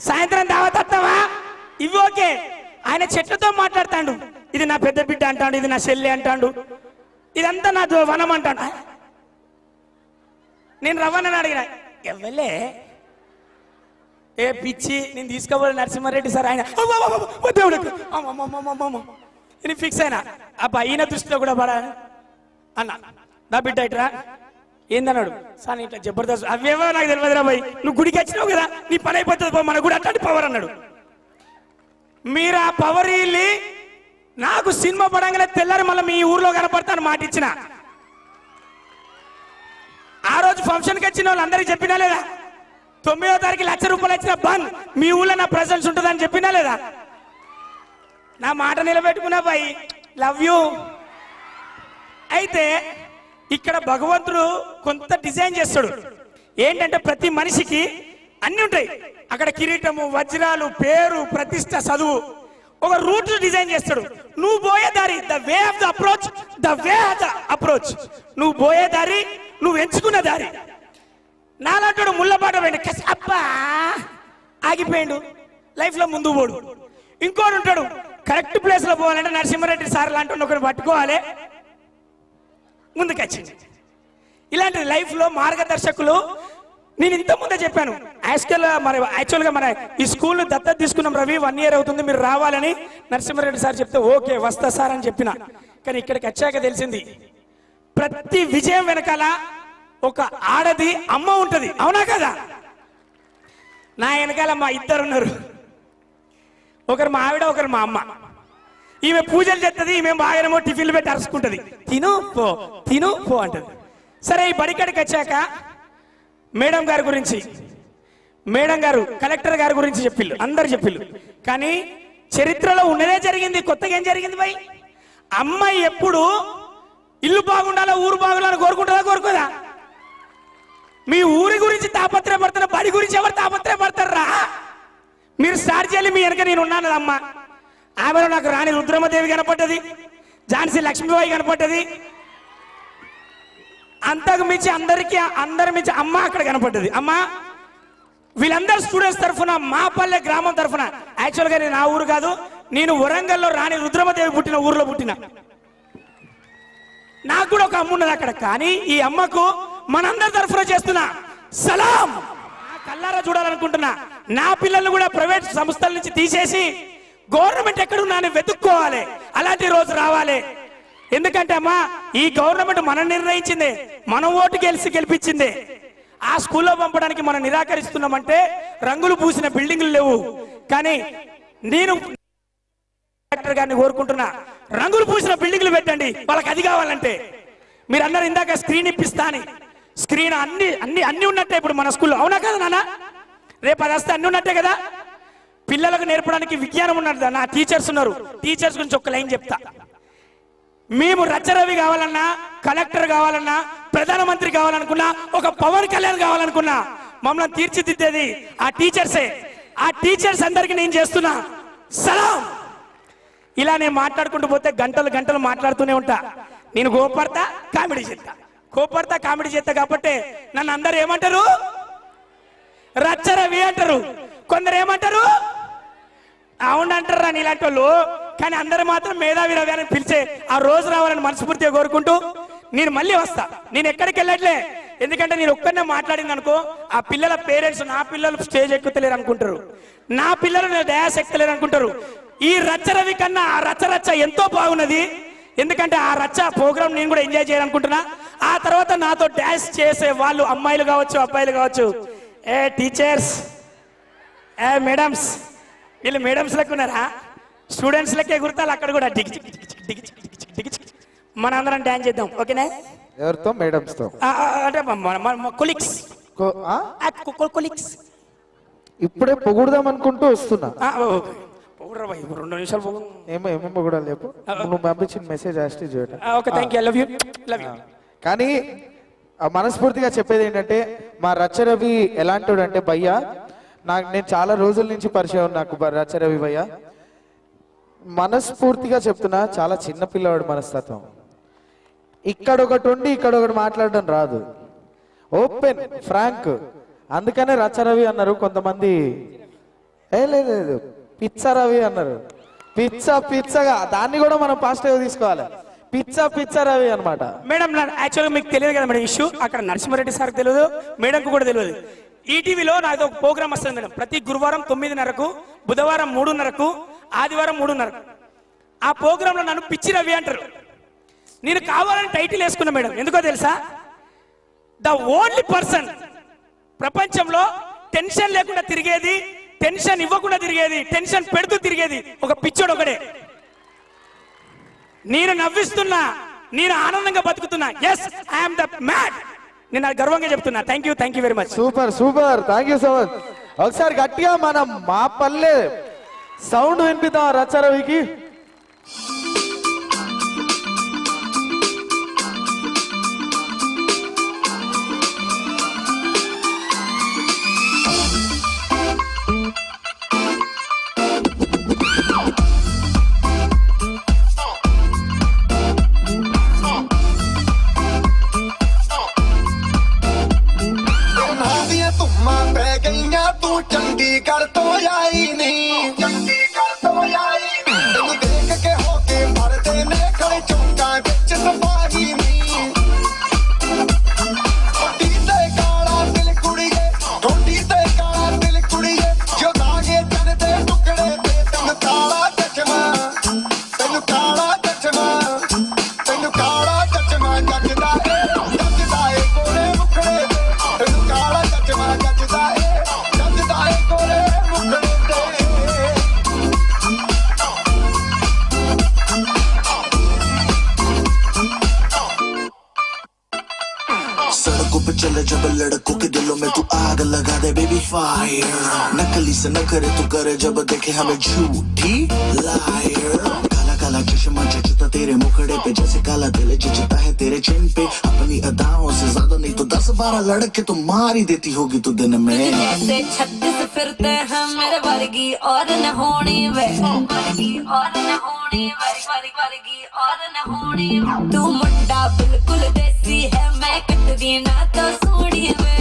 సాయంత్రం దావత్ వస్తావా, ఇవి ఓకే. ఆయన చెట్లతో మాట్లాడతాడు. ఇది నా పెద్ద బిడ్డ అంటాడు, ఇది నా చెల్లి అంటాడు, ఇదంతా నా వనం అంటాడు. నేను రవ్వనని అడిగిన, ఎవ్వలే ఏ పిచ్చి నేను తీసుకోవాలి నరసింహారెడ్డి సార్. ఆయన దేవుడికి నేను ఫిక్స్ అయినా అబ్బా ఈయన దృష్టిలో కూడా పడా అన్న. నా బిడ్డ ఇట్రా ఏందన్నాడు సార్ ఇట్లా జబర్దస్త్ అవేవో నాకు తెలియదురా భయ్, నువ్వు గుడికి వచ్చినావు కదా నీ పని అయిపోతుంది, మన గుడి అట్లాంటి పవర్ అన్నాడు. మీరు ఆ పవర్ వెళ్ళి నాకు సినిమా పడంగానే తెల్లారి మళ్ళీ మీ ఊర్లో కనపడతాను మాట ఇచ్చిన. ఆ రోజు ఫంక్షన్కి వచ్చిన వాళ్ళు అందరికి చెప్పినా లేదా, 9వ తారీఖు ₹1,00,000 వచ్చిన బంద్ మీ ఊళ్ళో నా ప్రెసెన్స్ ఉంటుందని చెప్పినా లేదా? నా మాట నిలబెట్టుకున్నా బాయ్, లవ్ యూ. అయితే ఇక్కడ భగవంతుడు కొంత డిజైన్ చేస్తాడు. ఏంటంటే ప్రతి మనిషికి అన్ని ఉంటాయి. అక్కడ కిరీటము, వజ్రాలు, పేరు, ప్రతిష్ట, చదువు, ఒక రూట్ డిజైన్ చేస్తాడు. నువ్వు పోయే దారి, the way of the approach, the way of the approach, నువ్వు పోయే దారి, నువ్వు ఎంచుకున్న దారి. నాలంటాడు ముళ్ళపాట పోయిండు, అబ్బా ఆగిపోయిండు, లైఫ్ లో ముందు పోడు. ఇంకోటి ఉంటాడు కరెక్ట్ ప్లేస్ లో పోవాలంటే నరసింహారెడ్డి సార్ లాంటి ఒకరు పట్టుకోవాలి, ముందుకొచ్చింది. ఇలాంటి లైఫ్ లో మార్గదర్శకులు నేను ఇంత ముందే చెప్పాను. యాక్చువల్గా మన ఈ స్కూల్ దత్తత తీసుకున్నాం రవి, 1 year అవుతుంది, మీరు రావాలని నరసింహారెడ్డి సార్ చెప్తే ఓకే వస్తా సార్ అని చెప్పిన. కానీ ఇక్కడికి వచ్చాక తెలిసింది ప్రతి విజయం వెనకాల ఒక ఆడది అమ్మ ఉంటది, అవునా కదా? నా వెనకాల మా 2 ఉన్నారు, ఒకరు మా ఆవిడ, ఒకరు మా అమ్మ. ఈమె పూజలు చేస్తుంది, ఈమె బాగానేమో టిఫిన్లు పెట్టి అరుచుకుంటుంది, తిను పో అంటది. సరే ఈ బడికాడికి వచ్చాక మేడం గారి గురించి, మేడం గారు కలెక్టర్ గారి గురించి చెప్పిళ్ళు, అందరు చెప్పిళ్ళు. కానీ చరిత్రలో ఉన్నదే జరిగింది, కొత్తగా ఏం జరిగింది భయ్? అమ్మాయి ఎప్పుడు ఇల్లు బాగుండాలా, ఊరు బాగుండాలని కోరుకుంటుందా, కోరుకోదా? మీ ఊరి గురించి గురించి తాపత్రయపడుతున్నా, బడి గురించి ఎవరు తాపత్రయపడతారా? మీరు స్టార్ట్ చేయాలి. మీ వెనక నేను ఉన్నాను అమ్మ. ఆమెలో నాకు రాణి రుద్రమదేవి కనపడ్డది, ఝాన్సీ లక్ష్మీబాయి కనపడ్డది, అంతకు మించి అందరి మించి అమ్మ అక్కడ కనపడ్డది. అమ్మ వీళ్ళందరూ స్టూడెంట్స్ తరఫున, మాపల్లె గ్రామం తరఫున, యాక్చువల్గా నేను ఆ ఊరు కాదు, నేను వరంగల్లో రాణి రుద్రమదేవి పుట్టిన ఊర్లో పుట్టిన. నాకు కూడా ఒక అమ్మ ఉన్నది అక్కడ. కానీ ఈ అమ్మకు మనందరి తరఫున చేస్తున్నా సలాం. కల్లారా చూడాలనుకుంటున్నా. నా పిల్లల్ని కూడా ప్రైవేట్ సంస్థల నుంచి తీసేసి గవర్నమెంట్ ఎక్కడున్నా అని వెతుక్కోవాలి. అలాంటి రోజు రావాలి. ఎందుకంటే అమ్మా, ఈ గవర్నమెంట్ మనం నిర్ణయించిందే, మనం ఓటు గెలిపించిందే. ఆ స్కూల్లో పంపడానికి మనం నిరాకరిస్తున్నామంటే రంగులు పూసిన బిల్డింగ్లు లేవు. కానీ నేను కలెక్టర్ గారిని కోరుకుంటున్నా, రంగులు పూసిన బిల్డింగ్లు పెట్టండి వాళ్ళకి. అది కావాలంటే మీరు అన్నారు ఇందాక స్క్రీన్ ఇప్పిస్తా అని. స్క్రీన్ అన్ని ఉన్నట్టే ఇప్పుడు మన స్కూల్లో. అవునా కదా నాన్న? రేపు అది వస్తే అన్ని ఉన్నట్టే కదా. పిల్లలకు నేర్పడానికి విజ్ఞానం ఉన్నది. నా టీచర్స్ ఉన్నారు. టీచర్స్ గురించి ఒక లైన్ చెప్తా. మేము రచ్చరవి కావాలన్నా, కలెక్టర్ కావాలన్నా, ప్రధానమంత్రి కావాలనుకున్నా, ఒక పవన్ కళ్యాణ్ కావాలనుకున్నా, మమ్మల్ని తీర్చిదిద్దేది ఆ టీచర్సే. ఆ టీచర్స్ అందరికి నేను చేస్తున్నా సలాం. ఇలా నేను మాట్లాడుకుంటూ పోతే గంటలు గంటలు మాట్లాడుతూనే ఉంటా. నేను కోపడతా, కామెడీ చేస్తా కాబట్టి నన్ను అందరు ఏమంటారు? రచ్చరవి అంటారు. కొందరు ఏమంటారు? అవునంటారా నీలాంటి వాళ్ళు. కానీ అందరు మాత్రం మేధావి రవి అని పిలిచే ఆ రోజు రావాలని మనస్ఫూర్తిగా కోరుకుంటూ నేను మళ్ళీ వస్తా. నేను ఎక్కడికి వెళ్ళట్లే. ఎందుకంటే నేను ఒక్కనే మాట్లాడింది అనుకో, ఆ పిల్లల పేరెంట్స్ నా పిల్లలు స్టేజ్ ఎక్కుతలేరు అనుకుంటారు, నా పిల్లలు డ్యాన్స్ ఎక్కుతలేరు అనుకుంటారు. ఈ రచ్చరవి కన్నా ఆ రచ్చ ఎంతో బాగున్నది. ఎందుకంటే ఆ రచ్చ ప్రోగ్రామ్ నేను కూడా ఎంజాయ్ చేయాలనుకుంటున్నా. ఆ తర్వాత నాతో డ్యాన్స్ చేసే వాళ్ళు అమ్మాయిలు కావచ్చు, అబ్బాయిలు కావచ్చు, ఏ టీచర్స్, ఏ మేడమ్స్, వీళ్ళు మేడమ్స్ లెక్క ఉన్నారా? స్టూడెంట్స్ లెక్కే గుర్తాలు అక్కడ కూడా మన అందరం డాన్స్ చేద్దాం. ఓకేనా? ఎవరితో? మేడమ్స్ తో. అంటే కొలీగ్స్. ఇప్పుడే పొగుడదాం అనుకుంటూ వస్తున్నా. పొగుడరా భయ్, 2 నిమిషాలు ఏమో పొగుడా లేపు. నువ్వు పంపించిన మెసేజ్ యాస్టి చేయటం. Okay, thank you, love you. కానీ మనస్ఫూర్తిగా చెప్పేది ఏంటంటే, మా రచ్చరవి ఎలాంటి అంటే భయ్యా, నేను చాలా రోజుల నుంచి పరిచయం నాకు రచ్చరవి భయ్య. మనస్ఫూర్తిగా చెప్తున్నా, చాలా చిన్న పిల్లవాడు మనస్తత్వం. ఇక్కడ ఒకటి ఉండి ఇక్కడ ఒకటి మాట్లాడడం రాదు. Open frank. అందుకనే రచ్చరవి అన్నారు కొంతమంది. లేదు పిచ్చరవి అన్నారు. పిచ్చగా దాన్ని కూడా మనం పాజిటివ్ తీసుకోవాలి. పిచ్చ రవి అనమాట. మేడం యాక్చువల్గా మీకు తెలియదు కదా మేడం ఇష్యూ. అక్కడ నరసింహారెడ్డి సార్ తెలియదు, మేడంకు కూడా తెలియదు. ఈటీవీలో నాకు ఒక ప్రోగ్రామ్ వస్తుంది మేడం. ప్రతి గురువారం 9:30కు, బుధవారం 3:30కు, ఆదివారం 3:30కు. ఆ ప్రోగ్రాంలో నన్ను పిచ్చి రవి అంటారు. నేను కావాలని టైటిల్ వేసుకున్నా మేడం. ఎందుకో తెలుసా? ద ఓన్లీ పర్సన్ ప్రపంచంలో టెన్షన్ లేకుండా తిరిగేది, టెన్షన్ ఇవ్వకుండా తిరిగేది, టెన్షన్ పెడుతూ తిరిగేది ఒక పిచ్చోడు ఒకడే. నేను నవ్విస్తున్నా, నేను ఆనందంగా బతుకుతున్నా. Yes, I'm the mad. నేను గర్వంగా చెప్తున్నా. Thank you very much. Super. Thank you so much. ఒకసారి గట్టిగా మనం మా పల్లె సౌండ్ వినిపిద్దాం రచ్చరవికి. चंडीगढ़ तो आई नहीं, चंडीगढ़ तो आई नहीं, तेनू देख के होके मरदे ने खड़े चौंका विच सफारी नहीं। ठोडी ते काला दिल कुड़िए, ठोडी ते काला दिल कुड़िए, जो दागे चन दे टुकड़े ते तेनू काला चचमा, तेनू काला चचमा, तेनू काला चचमा जचदा ए कोले मुखड़े ते, तेनू काला चचमा जचदा ए सड़कों पे चले जब लड़कों के दिलों में तू आग लगा दे बेबी फायर, नकली से न करे तू करे जब देखे हमें झूठी लायर। काला काला चश्मा जचता तेरे मुखड़े पे जैसे काला दिल जचता है तेरे चिन पे अपनी अदाओं से ज्यादा नहीं तो 10-12 लड़के तो मार ही देती होगी तू दिन में जैसे 36 फिरते हैं मेरे वर्गी और न होनी वे वर्गी और न होनी वर्गी और न होनी तू मुंडा बिल्कुल देसी है मैं कटदी ना तो सूढ़ी वे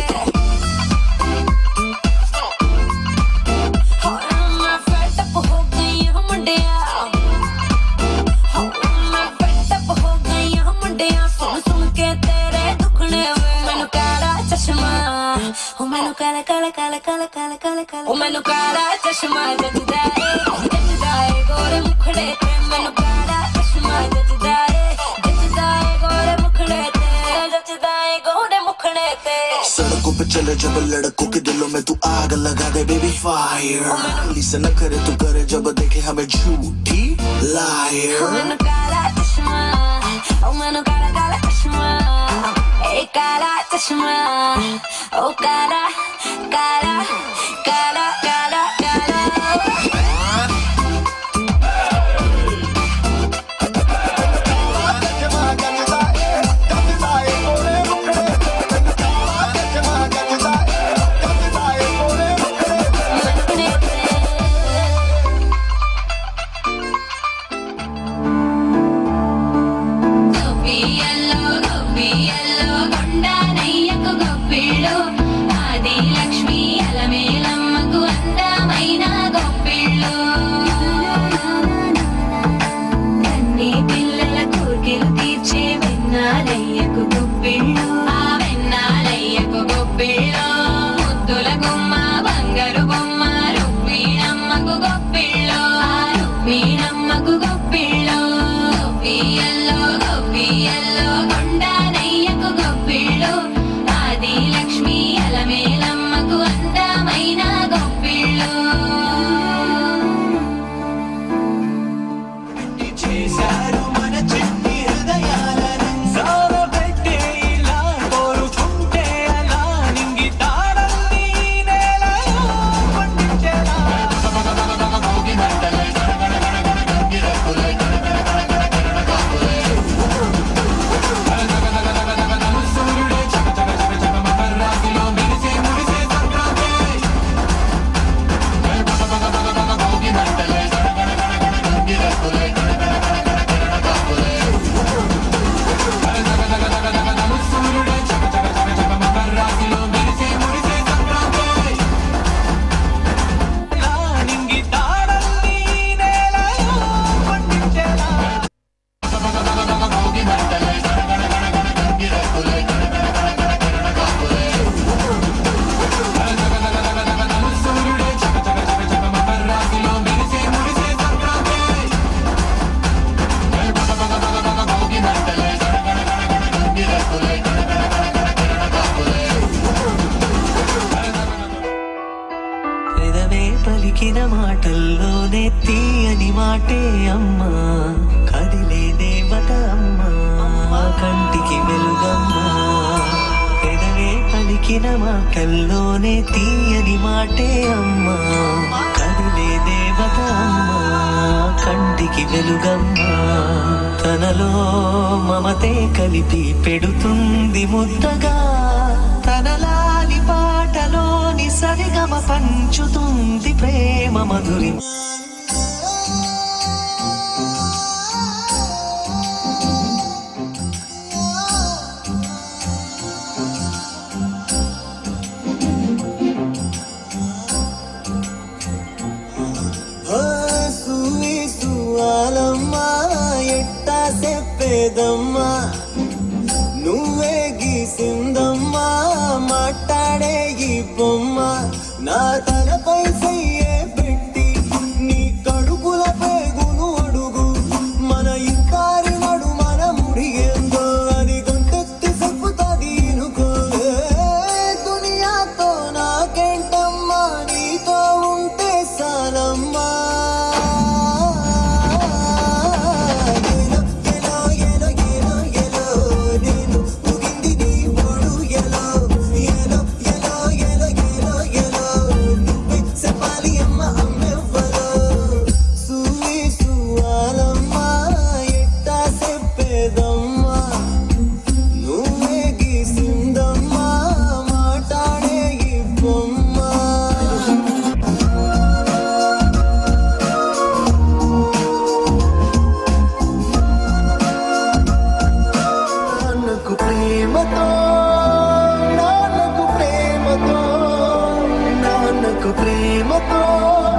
मैनू काला काला काला काला काला काला काला मैनू काला चश्मा जचदा है गोरे मुखड़े ते मैनू काला चश्मा जचदा है गोरे मुखड़े ते जचदा है गोरे मुखड़े ते सड़कों पे चले जब लड़कों के दिलों में तू आग लगा दे बेबी फायर पुलिस न करे तू करे जब देखे हमें झूठी लायर मैनू काला चश्मा मैनू काला काला चश्मा काला चश्मा ओ काला काला काला काला काला పలికిన మాటల్లోనే తీయని మాటే అమ్మా కదిలే దేవత అమ్మా కంటికి వెలుగమ్మా పెదవే పలికిన మాటల్లోనే తీయని మాటే అమ్మా కదిలే దేవత అమ్మా కంటికి వెలుగమ్మా తనలో మమతే కలిపి పెడుతుంది ముద్దగా తనలాలి పాటలోని సరిగమ పంచుతుంది ప్రేమ మధురి సువాలమ్మా ఎట్టా చెప్పేదమ్మా నువ్వే గీసిందమ్మా మాట్లాడే ఈ బొమ్మ నా తలపై చెయ్యే పెట్టి నీ కడుపుల పేగును అడుగు మన ఇద్దరి నడు మన ముడిగేందో అది గొంతెత్తి చెప్పుతాది ఇనుకోలే దునియాతో నాకేంటమ్మా నీతో ఉంటే సాలమ్మా నీతో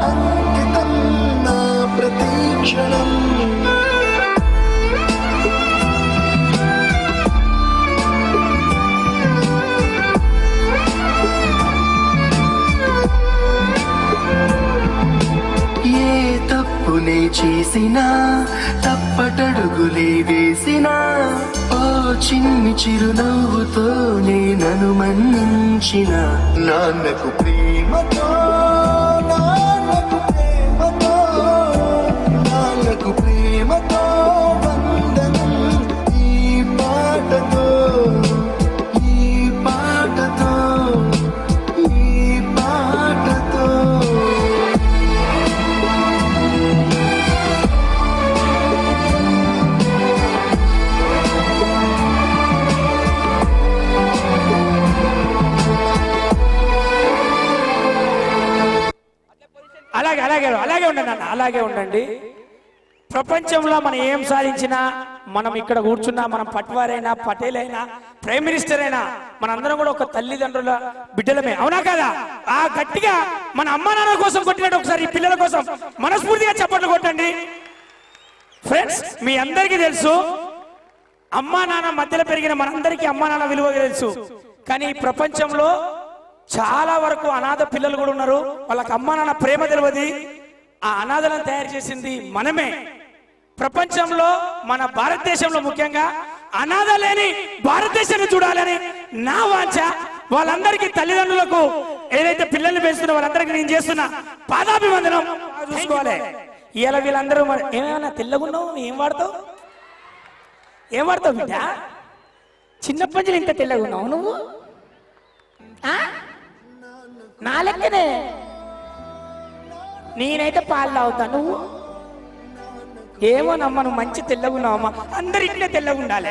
అంకితం నా ప్రతీక్షణం ఏ తప్పునే చేసినా తప్పటడుగులే వేసినా ఓ చిన్ని చిరునవ్వుతోనే నన్ను మన్నించిన నాన్నకు ప్రేమతో నాన్నకు ప్రేమతో నాన్నకు ప్రేమతో వందనం ఈ పాటతో ఈ పాటతో ఈ పాటతో అలాగే అలాగే అలాగే ఉండండి అన్న, అలాగే ఉండండి. ప్రపంచంలో మనం ఏం సాధించినా, మనం ఇక్కడ కూర్చున్నా, మనం పట్వారైనా పటేల్ అయినా ప్రైమ్ మినిస్టర్ అయినా మనందరం కూడా ఒక తల్లిదండ్రుల బిడ్డలమే, అవునా కదా? ఆ గట్టిగా మన అమ్మా నాన్న కోసం కొట్టినట్టు ఒకసారి ఈ పిల్లల కోసం మనస్ఫూర్తిగా చప్పట్లు కొట్టండి. ఫ్రెండ్స్, మీ అందరికీ తెలుసు అమ్మా నాన్న మధ్యలో పెరిగిన మనందరికీ అమ్మా నాన్న విలువ తెలుసు. కానీ ఈ ప్రపంచంలో చాలా వరకు అనాథ పిల్లలు కూడా ఉన్నారు. వాళ్ళకి అమ్మా నాన్న ప్రేమ తెలియదు. ఆ అనాథలను తయారు చేసింది మనమే. ప్రపంచంలో మన భారతదేశంలో ముఖ్యంగా అనాథ లేని భారతదేశాన్ని చూడాలని నా వాంఛ. వాళ్ళందరికీ తల్లిదండ్రులకు ఏదైతే పిల్లల్ని పెంచుతున్నా వాళ్ళందరికీ నేను చేస్తున్న పాదాభివందనం చూసుకోవాలి. ఇవాళ వీళ్ళందరూ ఏమైనా తెల్లగున్నావు, ఏం వాడతావు బిడ్డ? చిన్నప్పటి నుంచి ఇంత తెల్లగున్నావు నువ్వు? నా లెక్కనే నేనైతే పాలు తాగుతా, నువ్వు ఏమోనమ్మా నువ్వు మంచి తెల్లగున్నావమ్మా. అందరు ఇట్లే తెల్లగా ఉండాలి.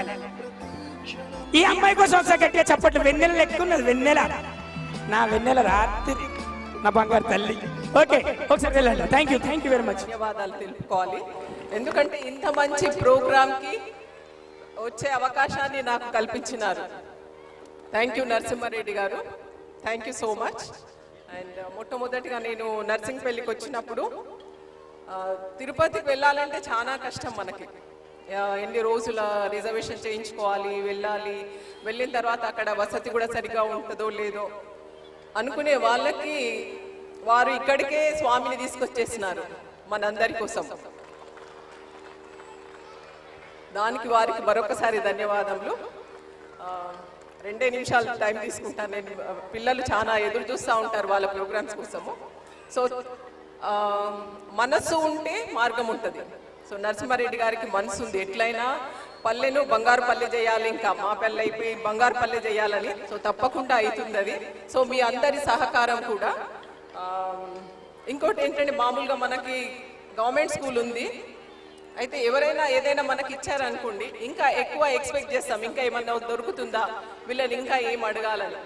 ఈ అమ్మాయి కోసం ఒకసారి గట్టిగా చప్పట్లు. వెన్నెల లెక్క ఉన్నది, వెన్నెల నా వెన్నెల రాత్రి నా బంగారు తల్లి. ఓకే, ఒకసారి వెళ్ళండి. Thank you very much. ధన్యవాదాలు తెలుపుకోవాలి. ఎందుకంటే ఇంత మంచి ప్రోగ్రామ్కి వచ్చే అవకాశాన్ని నాకు కల్పించినారు. థ్యాంక్ యూ నరసింహారెడ్డి గారు, thank you so much. And మొట్టమొదటిగా నేను నర్సింగ్పల్లికి వచ్చినప్పుడు తిరుపతికి వెళ్ళాలంటే చాలా కష్టం మనకి. ఎన్ని రోజుల రిజర్వేషన్ చేయించుకోవాలి, వెళ్ళాలి, వెళ్ళిన తర్వాత అక్కడ వసతి కూడా సరిగా ఉంటుందో లేదో అనుకునే వాళ్ళకి వారు ఇక్కడికే స్వామిని తీసుకొచ్చేసినారు మనందరి కోసం. దానికి వారికి మరొకసారి ధన్యవాదములు. 2 నిమిషాలు టైం తీసుకుంటాను నేను. పిల్లలు చాలా ఎదురు చూస్తూ ఉంటారు వాళ్ళ ప్రోగ్రామ్స్ కోసము. సో మనస్సు ఉంటే మార్గం ఉంటుంది. సో నరసింహారెడ్డి గారికి మనసు ఉంది, ఎట్లయినా పల్లెను బంగారు పల్లె చేయాలి, ఇంకా మా పల్లె అయిపోయి బంగారు పల్లె చేయాలని. సో తప్పకుండా అవుతుంది అది. సో మీ అందరి సహకారం కూడా. ఇంకోటి ఏంటంటే, మామూలుగా మనకి గవర్నమెంట్ స్కూల్ ఉంది, అయితే ఎవరైనా ఏదైనా మనకి ఇచ్చారనుకోండి ఇంకా ఎక్కువ ఎక్స్పెక్ట్ చేస్తాం, ఇంకా ఏమన్నా దొరుకుతుందా వీళ్ళని ఇంకా ఏం అడగాలని.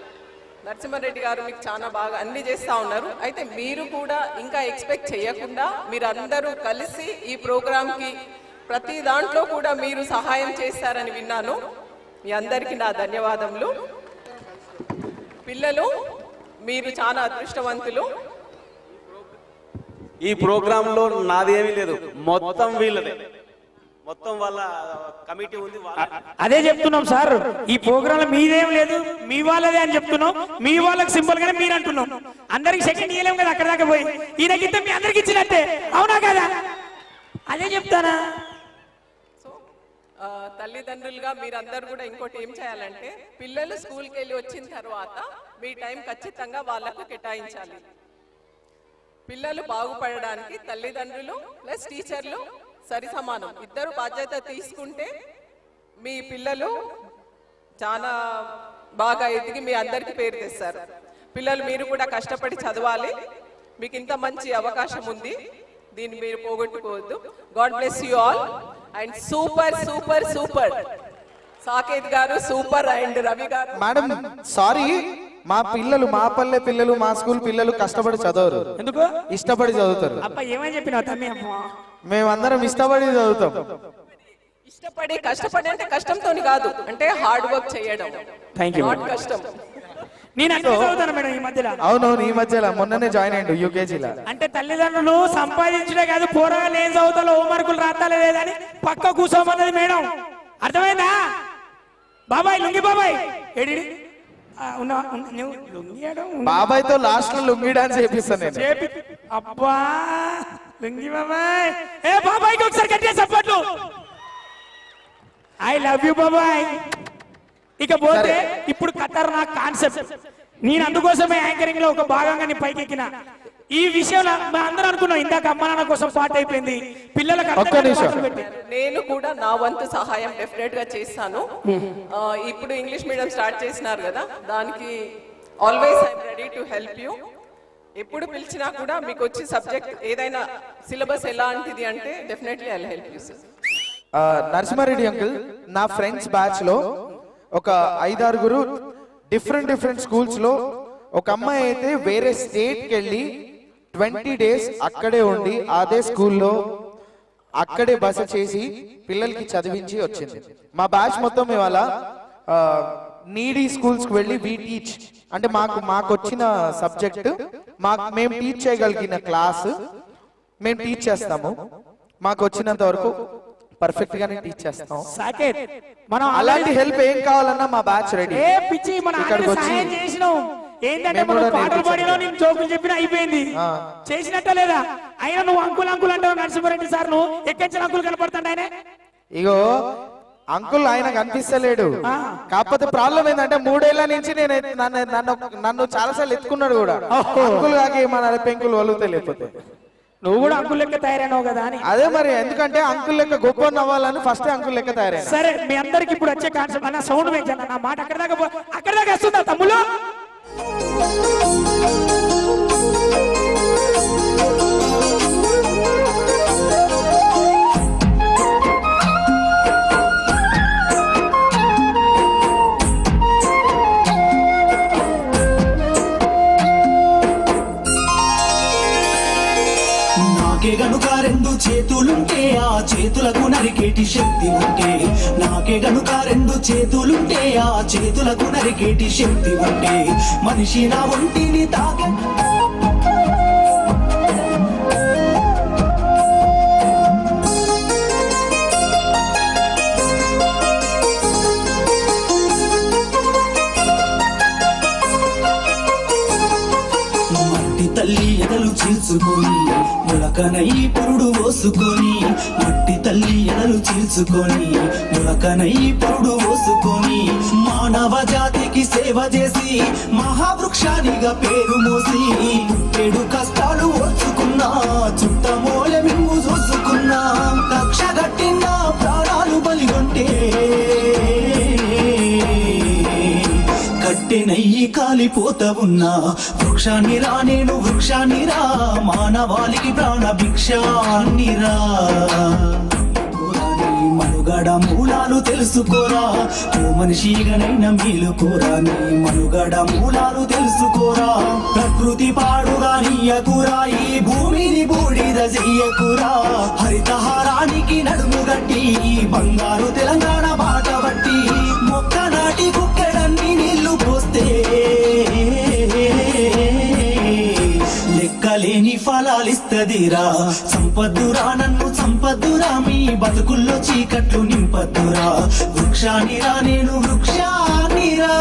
నరసింహారెడ్డి గారు మీకు చాలా బాగా అన్ని చేస్తూ ఉన్నారు. అయితే మీరు కూడా ఇంకా ఎక్స్పెక్ట్ చేయకుండా మీరు అందరూ కలిసి ఈ ప్రోగ్రాంకి ప్రతి దాంట్లో కూడా మీరు సహాయం చేస్తారని విన్నాను. మీ అందరికీ నా ధన్యవాదములు. పిల్లలు మీరు చాలా అదృష్టవంతులు. ఈ ప్రోగ్రాంలో నాదేమీ లేదు, మొత్తం వీళ్ళదే, మొత్తం వాళ్ళ కమిటీ ఉంది. అదే చెప్తున్నాం సార్, ఈ ప్రోగ్రామ్ మీదేం లేదు, మీ వాళ్ళదే అని చెప్తున్నాం. మీ వాళ్ళకి సింపుల్ గానే మీరు అంటున్నాం. అందరికి సెకండ్ ఇయ్యలేం కదా, అక్కడ దాకా పోయి ఈయనకింత మీ అందరికి ఇచ్చినట్టే, అవునా కదా? అదే చెప్తానా. సో తల్లిదండ్రులుగా మీరందరూ కూడా ఇంకోటి ఏం చేయాలంటే, పిల్లలు స్కూల్కి వెళ్ళి వచ్చిన తర్వాత మీ టైం ఖచ్చితంగా వాళ్ళకు కేటాయించాలి. పిల్లలు బాగుపడడానికి తల్లిదండ్రులు ప్లస్ టీచర్లు సరి సమానం, ఇద్దరు బాధ్యత తీసుకుంటే మీ పిల్లలు చాలా బాగా ఎదిగి మీ అందరికి పేరు తెస్తారు. పిల్లలు మీరు కూడా కష్టపడి చదవాలి. మీకు ఇంత మంచి అవకాశం ఉంది, దీన్ని మీరు పోగొట్టుకోవద్దు. God bless you all. And super super super Saketh గారు సూపర్, అండ్ రవి గారు. మేడం సారీ, మా పిల్లలు, మా పల్లె పిల్లలు, మా స్కూల్ పిల్లలు కష్టపడి చదవరు. ఎందుకు? ఇష్టపడి చదువుతారు. అబ్బా ఏమని చెప్పినావు తమ్మి? మేమందరం ఇష్టపడి చదువుతాం. ఇష్టపడి కష్టపడి అంటే కష్టంతో కాదు, అంటే హార్డ్ వర్క్ చేయడం. Thank you. నాట్ కష్టం. నేను అక్కడ చదువుతాను మేడం ఈ మధ్యలో. అవునవును, ఈ మధ్యలో మొన్ననే జాయిన్ అయ్యిండు యూకేజీలో. అంటే తల్లిదండ్రులు సంపాదించడే కాదు, పోరగాళ్ళు ఏం చదువుతాలో హోంవర్కులు రాస్తాలే లేదని పక్క కూర్చోమన్నది మేడం. అర్థమైందా బాబాయ్? లుంగి బాబాయ్ ఏడి బాబాయ్తో లాస్ట్ లో లుంగి డాన్స్ చేపిస్తాను నేను. అబ్బా లుంగి బాబాయ్. ఏ బాబాయ్కి ఒకసారి గట్టిగా చెప్పట్లు. ఐ లవ్ యూ బాబాయ్. ఇక పోతే ఇప్పుడు ఖతర్నాక్ కాన్సెప్ట్. నేను అందుకోసమే యాంకరింగ్ లో ఒక భాగంగా నీ పైకి ఎక్కిన. ఈ విషయంలో మేము అందరూ అనుకున్నాం, ఇందాక అమ్మ నాన్న కోసం పాట అయిపోయింది, పిల్లలకు నేను కూడా నా వంతు సహాయం డెఫినెట్ గా చేస్తాను. ఇప్పుడు ఇంగ్లీష్ మీడియం స్టార్ట్ చేసినారు కదా, దానికి always I'm ready to help you. ఎప్పుడు పిలిచినా కూడా మీకు వచ్చి సబ్జెక్ట్ ఏదైనా సిలబస్ ఎలాంటిది అంటే definitely I will help you sir. Narasimha Reddy uncle, నా ఫ్రెండ్స్ బ్యాచ్ లో ఒక 5-6 డిఫరెంట్ స్కూల్స్ లో ఒక అమ్మాయి అయితే వేరే స్టేట్ కి వెళ్ళి 20 days అక్కడే ఉండి అదే స్కూల్లో అక్కడే బస చేసి పిల్లలకి చదివించి వచ్చింది. మా బ్యాచ్ మొత్తం ఇవాళ నీడీ స్కూల్స్ కి వెళ్ళి వి టీచ్ అంటే మాకు వచ్చిన సబ్జెక్ట్ మేము టీచ్ చేయగలిగిన క్లాస్ మేము టీచ్ చేస్తాము. మాకు వచ్చినంత వరకు పర్ఫెక్ట్ గానే టీచ్ చేస్తాం. మనం అలాంటి హెల్ప్ ఏం కావాలన్నా మా బ్యాచ్ రెడీ. ఇక్కడికి వచ్చి ఏంటంటే మనం పాటలు పాడిలో నేను జోకులు చెప్పిన అయిపోయింది, చేసినట్ట లేదా? అయినా నువ్వు అంకుల్ అంటావు నరసింహారెడ్డి సార్, నువ్వు ఎక్కించిన అంకుల్ కనపడుతుంటే ఆయన. ఇగో అంకుల్ ఆయన కనిపిస్తలేడు, కాకపోతే ప్రాబ్లం ఏంటంటే 3 ఏళ్ల నుంచి నేను నన్ను చాలాసార్లు ఎత్తుకున్నాడు కూడా. అంకుల్ కాకి మన పెంకులు వలుగుతాయి, లేకపోతే నువ్వు కూడా అంకుల్ లెక్క తయారైనావు కదా అని. అదే మరి, ఎందుకంటే అంకుల్ లెక్క గొప్ప అవ్వాలని ఫస్ట్ అంకుల్ లెక్క తయారైనా. సరే మీ అందరికి ఇప్పుడు వచ్చే కాన్సెప్ట్ అన్న సౌండ్ పెంచాను, నా మాట అక్కడ దాకా వస్తుందా తమ్ముళ్ళు? నాకే గనుక 2 చేతులుంటే ఆ చేతులకు నరికేటి శక్తి ఉంటే, నాకే గనుక 2 చేతులుంటే ఆ చేతులకు నరికేటి శక్తి ఉంటే, మనిషి నా ఒంటిని తాకే తల్లి ఎదలు చీల్చుకొని ములకనై పురుడు పోసుకొని, మట్టి తల్లి ఎదలు చీల్చుకొని ములకనై పురుడు పోసుకొని, మానవ జాతికి సేవ చేసి మహావృక్షానిగా పేరు మోసి, 7 కష్టాలు ఓర్చుకున్నా చుట్టమూల మిమ్ము చూసుకున్నా, కక్ష గట్టిన ప్రాణాలు బలిగొంటే కట్టెనయ్యి కాలిపోత ఉన్నా వృక్షాన్ని రా, నేను వృక్షాన్ని రా, మానవాళికి ప్రాణ భిక్షాన్ని రా. మనుగడ మూలాలు తెలుసుకోరా, ఓ మనిషిగానైనా మేలుకోరా, నీ మనుగడ మూలాలు తెలుసుకోరా. ప్రకృతి పాడుగా నీయకురా, ఈ భూమిని బూడిద చెయ్యకురా, హరితహారానికి నడుము గట్టి బంగారు తెలంగాణ బాట బట్టి, మొక్క నాటి కుక్కెడన్ని నీళ్లు పోస్తే లెక్కలేని ఫలాలిస్తదిరా. సంపద్దురా నన్ను సంపద్దురా, మీ బతుకుల్లో చీకట్లు నింపద్దురా, వృక్షానిరా నేను వృక్షానిరా.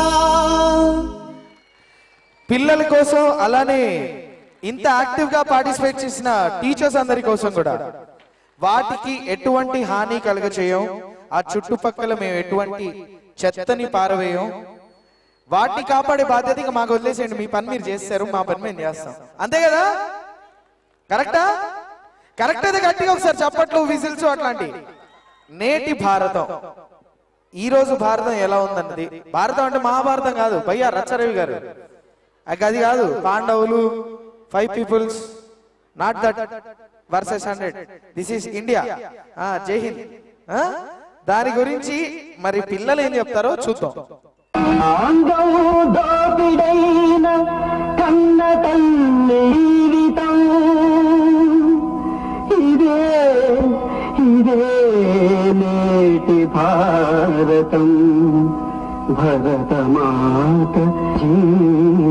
పిల్లల కోసం అలానే ఇంత యాక్టివ్ గా పార్టిసిపేట్ చేసిన టీచర్స్ అందరి కోసం కూడా వాటికి ఎటువంటి హాని కలగచేయం, ఆ చుట్టుపక్కల మేము ఎటువంటి చెత్తని పారవేయం, వాటిని కాపాడే బాధ్యత మాకు వదిలేసేయండి. మీ పని మీరు చేస్తారు, మా పని మేము చేస్తాం, అంతే కదా? కరెక్టా? కరెక్ట్ అయితే గట్టిగా ఒకసారి చప్పట్లు, విజిల్స్ అట్లాంటి. నేటి భారతం, ఈ రోజు భారతం ఎలా ఉందన్నది, భారతం అంటే మహాభారతం కాదు భయ్యా, రచ్చరవి గారు అది కాదు, పాండవులు 5 peoples, not that versus 100, this is India. జై హింద్. దాని గురించి మరి పిల్లలు ఏం చెప్తారో చూద్దాం. కన్న తల్లి జీవితం ఇదే నేటి భారతం, భరతమాత జీవితం.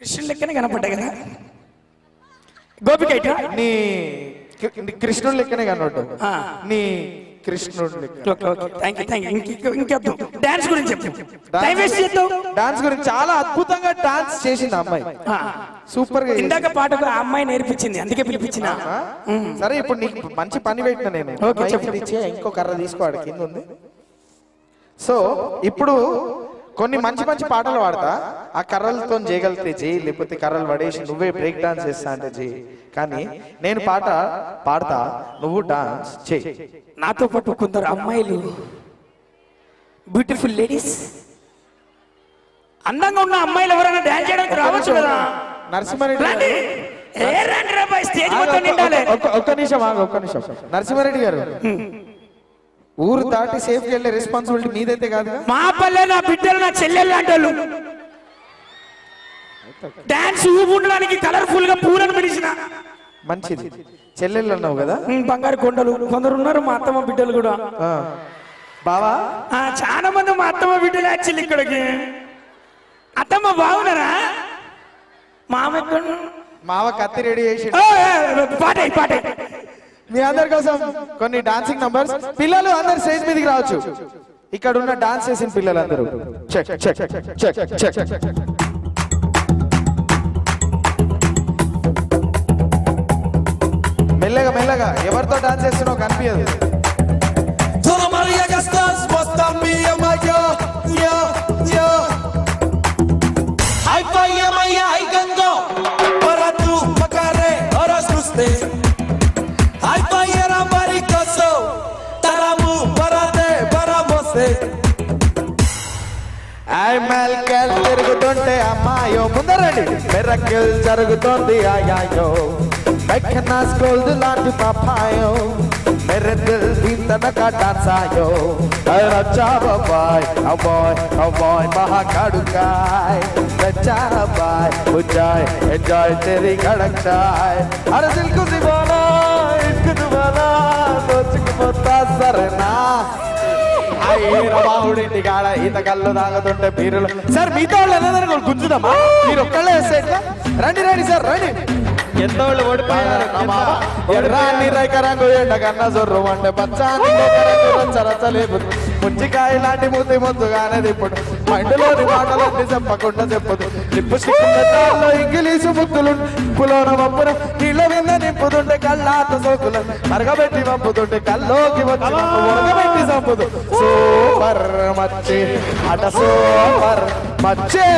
కృష్ణుడు లెక్కనే కనపడ్డా కదా గోపిక నీ కృష్ణుడు లెక్కనే కనపడ్డు నీ కృష్ణుడు డాన్స్ గురించి డాన్స్ గురించి చాలా అద్భుతంగా డాన్స్ చేసింది అమ్మాయి సూపర్ గా ఇందాక పాటకు ఆ అమ్మాయి నేర్పించింది అందుకే పిలిపించిన సరే ఇప్పుడు నీకు మంచి పని పెట్టిన నేను ఇంకో కర్ర తీసుకోవాలి కింద ఉంది సో ఇప్పుడు కొన్ని మంచి మంచి పాటలు పాడతా ఆ కర్రలతో చేయగలిగితే చేయి లేకపోతే కర్రలు పడేసి నువ్వే బ్రేక్ డాన్స్ చేస్తా అంటే చేయి కానీ నేను పాట పాడతా నువ్వు డాన్స్ చేయి నాతో పాటు కొందరు అమ్మాయిలు బ్యూటిఫుల్ లేడీస్ అందంగా ఉన్న అమ్మాయిలు ఎవరైనా డాన్స్ చేయడానికి రావచ్చు కదా నరసింహారెడ్డి స్టేజ్ మొత్తం నిండాలి ఒక్క నిమిషం నరసింహారెడ్డి గారు ఊరు దాటి సేఫ్ వెళ్ళే రెస్పాన్సిబిలిటీ మీదైతే కాదు మా పల్లె నా బిడ్డలు నా చెల్లెళ్ళు అంటారు డాన్స్ ఊపుండడానికి కలర్ఫుల్ గా పూలను పిలిచిన మంచిది చెల్లెళ్ళు అన్నావు కదా బంగారు కొండలు కొందరు ఉన్నారు మా అత్తమ్మ బిడ్డలు కూడా బావా చాలా మంది మా అత్తమ్మ బిడ్డలు యాక్చువల్లీ ఇక్కడికి అత్తమ్మ బాగున్నారా మావ కత్తి రెడీ చేసి పాట మీ అందరి కోసం కొన్ని డాన్సింగ్ నంబర్స్ పిల్లలు అందరు స్టేజ్ మీదకి రావచ్చు ఇక్కడ ఉన్న డాన్స్ చేసిన పిల్లలందరూ చెక్ చెక్ చెక్ చెక్ మెల్లగా మెల్లగా ఎవరితో డాన్స్ చేస్తున్నావు కనిపించదు తిరుగుతుంటే అమ్మాయో ముందరండి మెరకిల్ జరుగుతోంది ఆయాయో మెక్కనా స్కోల్డ్ లాంటి పాపాయో मेरे दिल भी तनका डांस आयो अच्छा बाय अबॉय महाकाड़ुकाय बेचारा बाय बुझाए एंजॉय तेरी खड़क चाय अरे दिल को दीवाना इश्क दीवाना सोच के बोता सरना రావుడింటి కాడ ఈత కళ్ళు తాగుతుంటే పీరులు సార్ మిగతా వాళ్ళు ఎలా గుంజుదామా మీరు ఒక్కళ్ళే వేస్తే రండి రండి సార్ రండి ఎంత వాళ్ళు ఓడిపోయారు రాని రైకరంగు ఎండ కన్నా జొర్రు అంటే పచ్చాని రచ్చలేదు ముచ్చికాయ లాంటి మూతి ముద్దుగానే ఇప్పుడు మైండ్లోని మాటలన్నీ చెప్పకుండా చెప్పదు నిప్పు సిక్కులో ఇంగిలీసు ముద్దులు పులోన వంపున నీళ్ళ మీద నింపుతుంటే కళ్ళాత సోకులు మరగబెట్టి పంపుతుంటే కల్లోకి వచ్చి ఉరగబెట్టి చంపుదు సూపర్ మచ్చి అట సూపర్ మచ్చే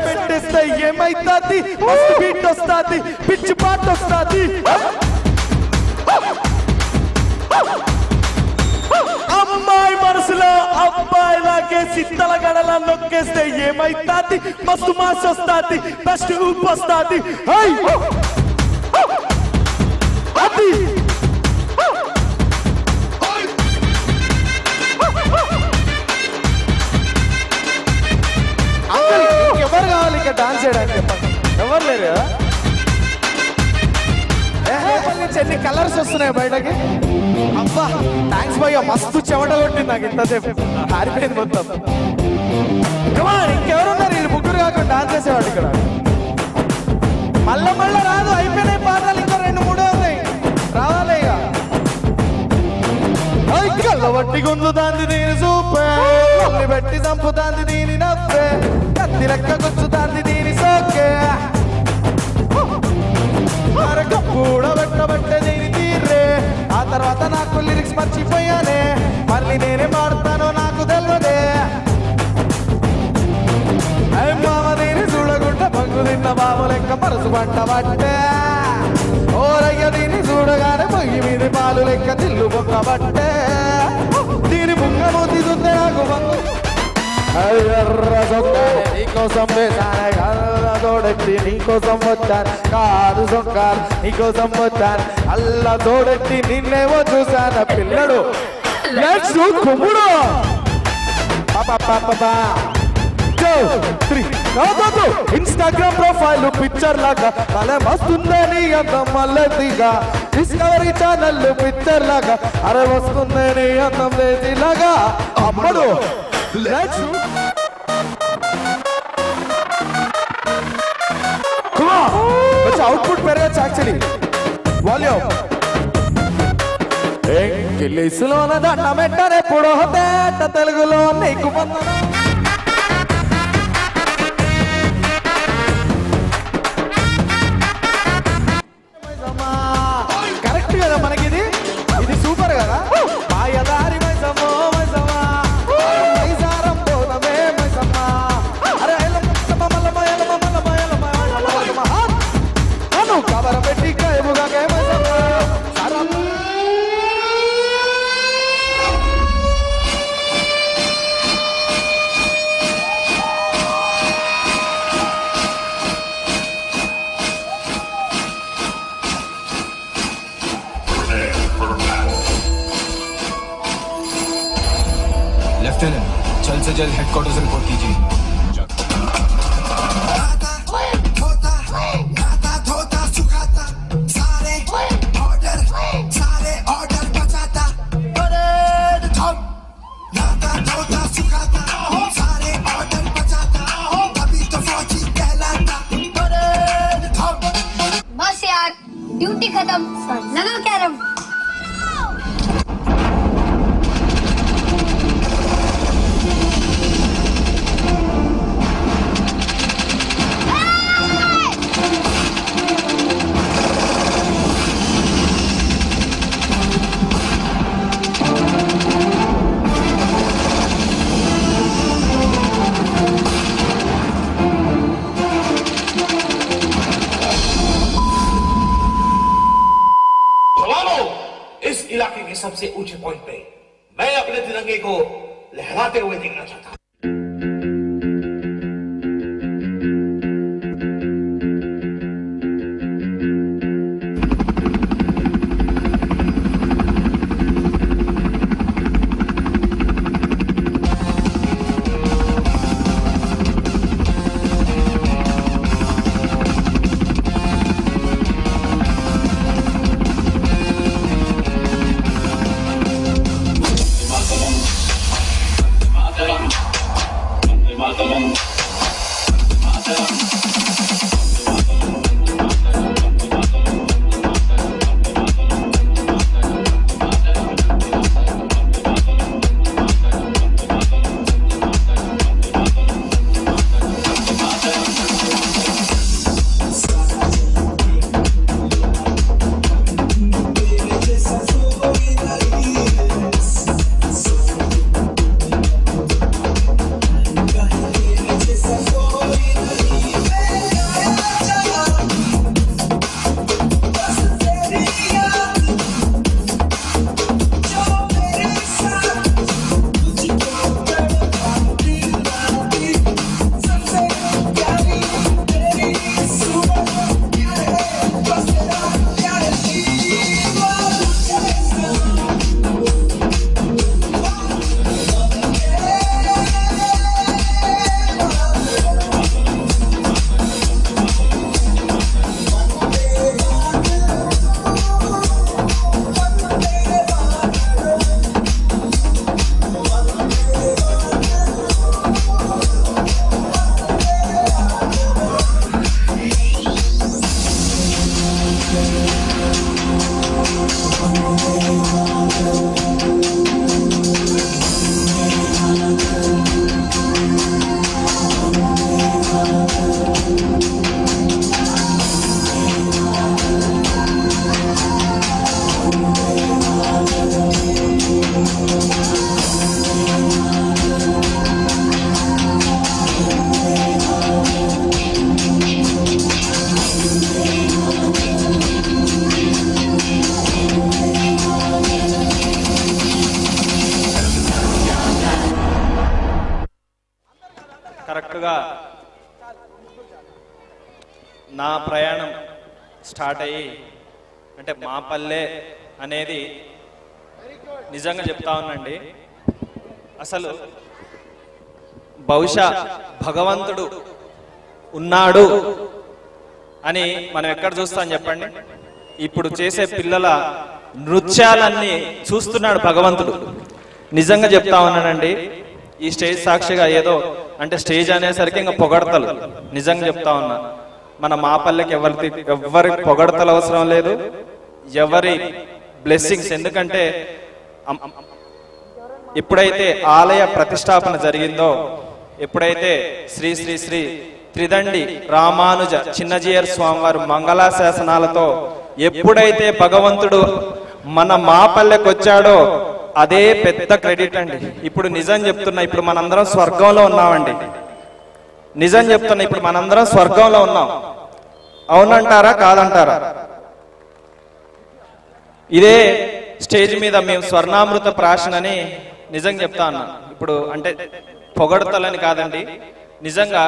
పెట్టిస్తే ఏమైతుంది మస్తు బీట్ వస్తుంది పిచ్చి పాట వస్తుంది అమ్మాయి మనసులో అబ్బాయి లాగే సిత్తల గడల నొక్కేస్తే ఏమైతుంది మస్తు మాస్ వస్తుంది బెస్ట్ ఊపు వస్తుంది అది ఎవరు కావాలి ఇంకా డాన్స్ చేయడానికి చెప్పండి ఎవరు లేరు కదా ఎన్ని కలర్స్ వస్తున్నాయి బయటకి అబ్బా థ్యాంక్స్ భయ్య మస్తు చెమట కొట్టింది నాకు ఇంతసేపు ఆరిపోయింది మొత్తం ఇంకెవరున్నారు వీళ్ళు ముగ్గురు కాకుండా డాన్స్ చేసేవాడు ఇక్కడ మళ్ళా రాదు అయిపోయినాయి పాటలు ఇంకా 2-3 ఉన్నాయి రావాలి ఇక కళ్ళబట్టి గుంజుతాంది దీని సూపే పెట్టి చంపుతాంది దీని నవ్వే కత్తి లెక్క గుచ్చుతాంది దీని సోకే కూడా పెట్టబట్టే దీని తీర్రే ఆ తర్వాత నాకు లిరిక్స్ మర్చిపోయానే మళ్ళీ నేనే మారుతానో నాకు తెలియదే మామ దీని చూడకుండా పంగు తిన్న బాబు లెక్క మనసు పంట పట్టే ఓరయ్య దీన్ని చూడగానే పొయ్యి మీద పాలు లెక్క తిల్లు బొక్క పట్టే దీని బుంగ మూతి చూస్తే నాకు బంగు నీకోసం తోడెత్తి నీకోసం వచ్చాను కాదు సొక్కాలు నీకోసం వచ్చాను అల్లా తోడెత్తి నిన్నేమో చూశాను పిల్లడు కుమ్ముడు ఇన్స్టాగ్రామ్ ప్రొఫైల్ పిక్చర్ లాగా అలా వస్తుందని అందం మల్లెదిగా డిస్కవరీ ఛానల్ పిక్చర్ లాగా అరే వస్తుందని అందం లేదిలాగా అమ్మడు అవుట్పుట్ పెరగచ్చు యాక్చువల్లీ. వాల్యూమ్ ఇంగ్లీషులోన దండం పెట్టరే పుడోతేట తెలుగులో నీకు వందనం. కరెక్ట్ కదా మనకి ఇది సూపర్ కదా. మాయదారి మైసమ్మో మైసమ్మా మైసారం పోదమే మైసమ్మా అరే నన్ను కబర పెట్టి కైముగా మైసమ్మా. लेफ्टिनेंट जल्द से जल्द हेडक्वार्टर से रिपोर्ट कीजिए. बस यार ड्यूटी खत्म, लगा कैरम. इस इलाके के सबसे ऊंचे पॉइंट पे मैं अपने तिरंगे को लहराते हुए देखना चाहता हूं. కరెక్ట్గా నా ప్రయాణం స్టార్ట్ అయ్యి అంటే మా పల్లె అనేది నిజంగా చెప్తా ఉన్నాండి. అసలు బహుశా భగవంతుడు ఉన్నాడు అని మనం ఎక్కడ చూస్తాం చెప్పండి? ఇప్పుడు చేసే పిల్లల నృత్యాలన్నీ చూస్తున్నాడు భగవంతుడు. నిజంగా చెప్తా ఉన్నానండి. ఈ స్టేజ్ సాక్షిగా ఏదో అంటే స్టేజ్ అనేసరికి ఇంకా పొగడతలు. నిజంగా చెప్తా ఉన్నా, మన మాపల్లెకి ఎవరి పొగడతలు అవసరం లేదు, ఎవరి బ్లెస్సింగ్స్. ఎందుకంటే ఎప్పుడైతే ఆలయ ప్రతిష్టాపన జరిగిందో, ఎప్పుడైతే శ్రీ శ్రీ శ్రీ త్రిదండి రామానుజ చిన్నజీయర్ స్వామివారు మంగళాశాసనాలతో ఎప్పుడైతే భగవంతుడు మన మాపల్లెకి వచ్చాడో అదే పెద్ద క్రెడిట్ అండి. ఇప్పుడు నిజం చెప్తున్నా, ఇప్పుడు మనందరం స్వర్గంలో ఉన్నామండి. నిజం చెప్తున్నా, ఇప్పుడు మనందరం స్వర్గంలో ఉన్నాం. అవునంటారా కాదంటారా? ఇదే స్టేజ్ మీద మేము స్వర్ణామృత ప్రాశనని నిజం చెప్తా ఉన్నాం. ఇప్పుడు అంటే పొగడతలని కాదండి, నిజంగా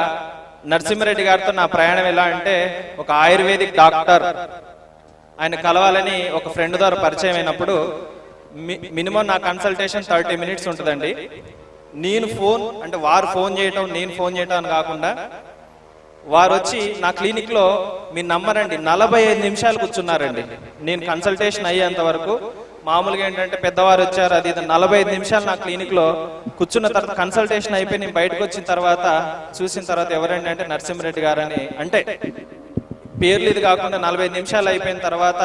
నరసింహారెడ్డి గారితో నా ప్రయాణం ఎలా అంటే, ఒక ఆయుర్వేదిక్ డాక్టర్ ఆయన కలవాలని ఒక ఫ్రెండ్ ద్వారా పరిచయం అయినప్పుడు మినిమం నా కన్సల్టేషన్ 30 minutes ఉంటుందండి. నేను ఫోన్ అంటే వారు ఫోన్ చేయటం, నేను ఫోన్ చేయటం అని కాకుండా వారు వచ్చి నా క్లినిక్లో మీ నమ్మరండి 45 నిమిషాలు కూర్చున్నారండి. నేను కన్సల్టేషన్ అయ్యేంత వరకు మామూలుగా ఏంటంటే పెద్దవారు వచ్చారు అది 45 నిమిషాలు నా క్లినిక్లో కూర్చున్న తర్వాత కన్సల్టేషన్ అయిపోయి నేను బయటకు వచ్చిన తర్వాత చూసిన తర్వాత ఎవరండి అంటే నరసింహారెడ్డి గారని, అంటే పేర్లు ఇది కాకుండా 45 నిమిషాలు అయిపోయిన తర్వాత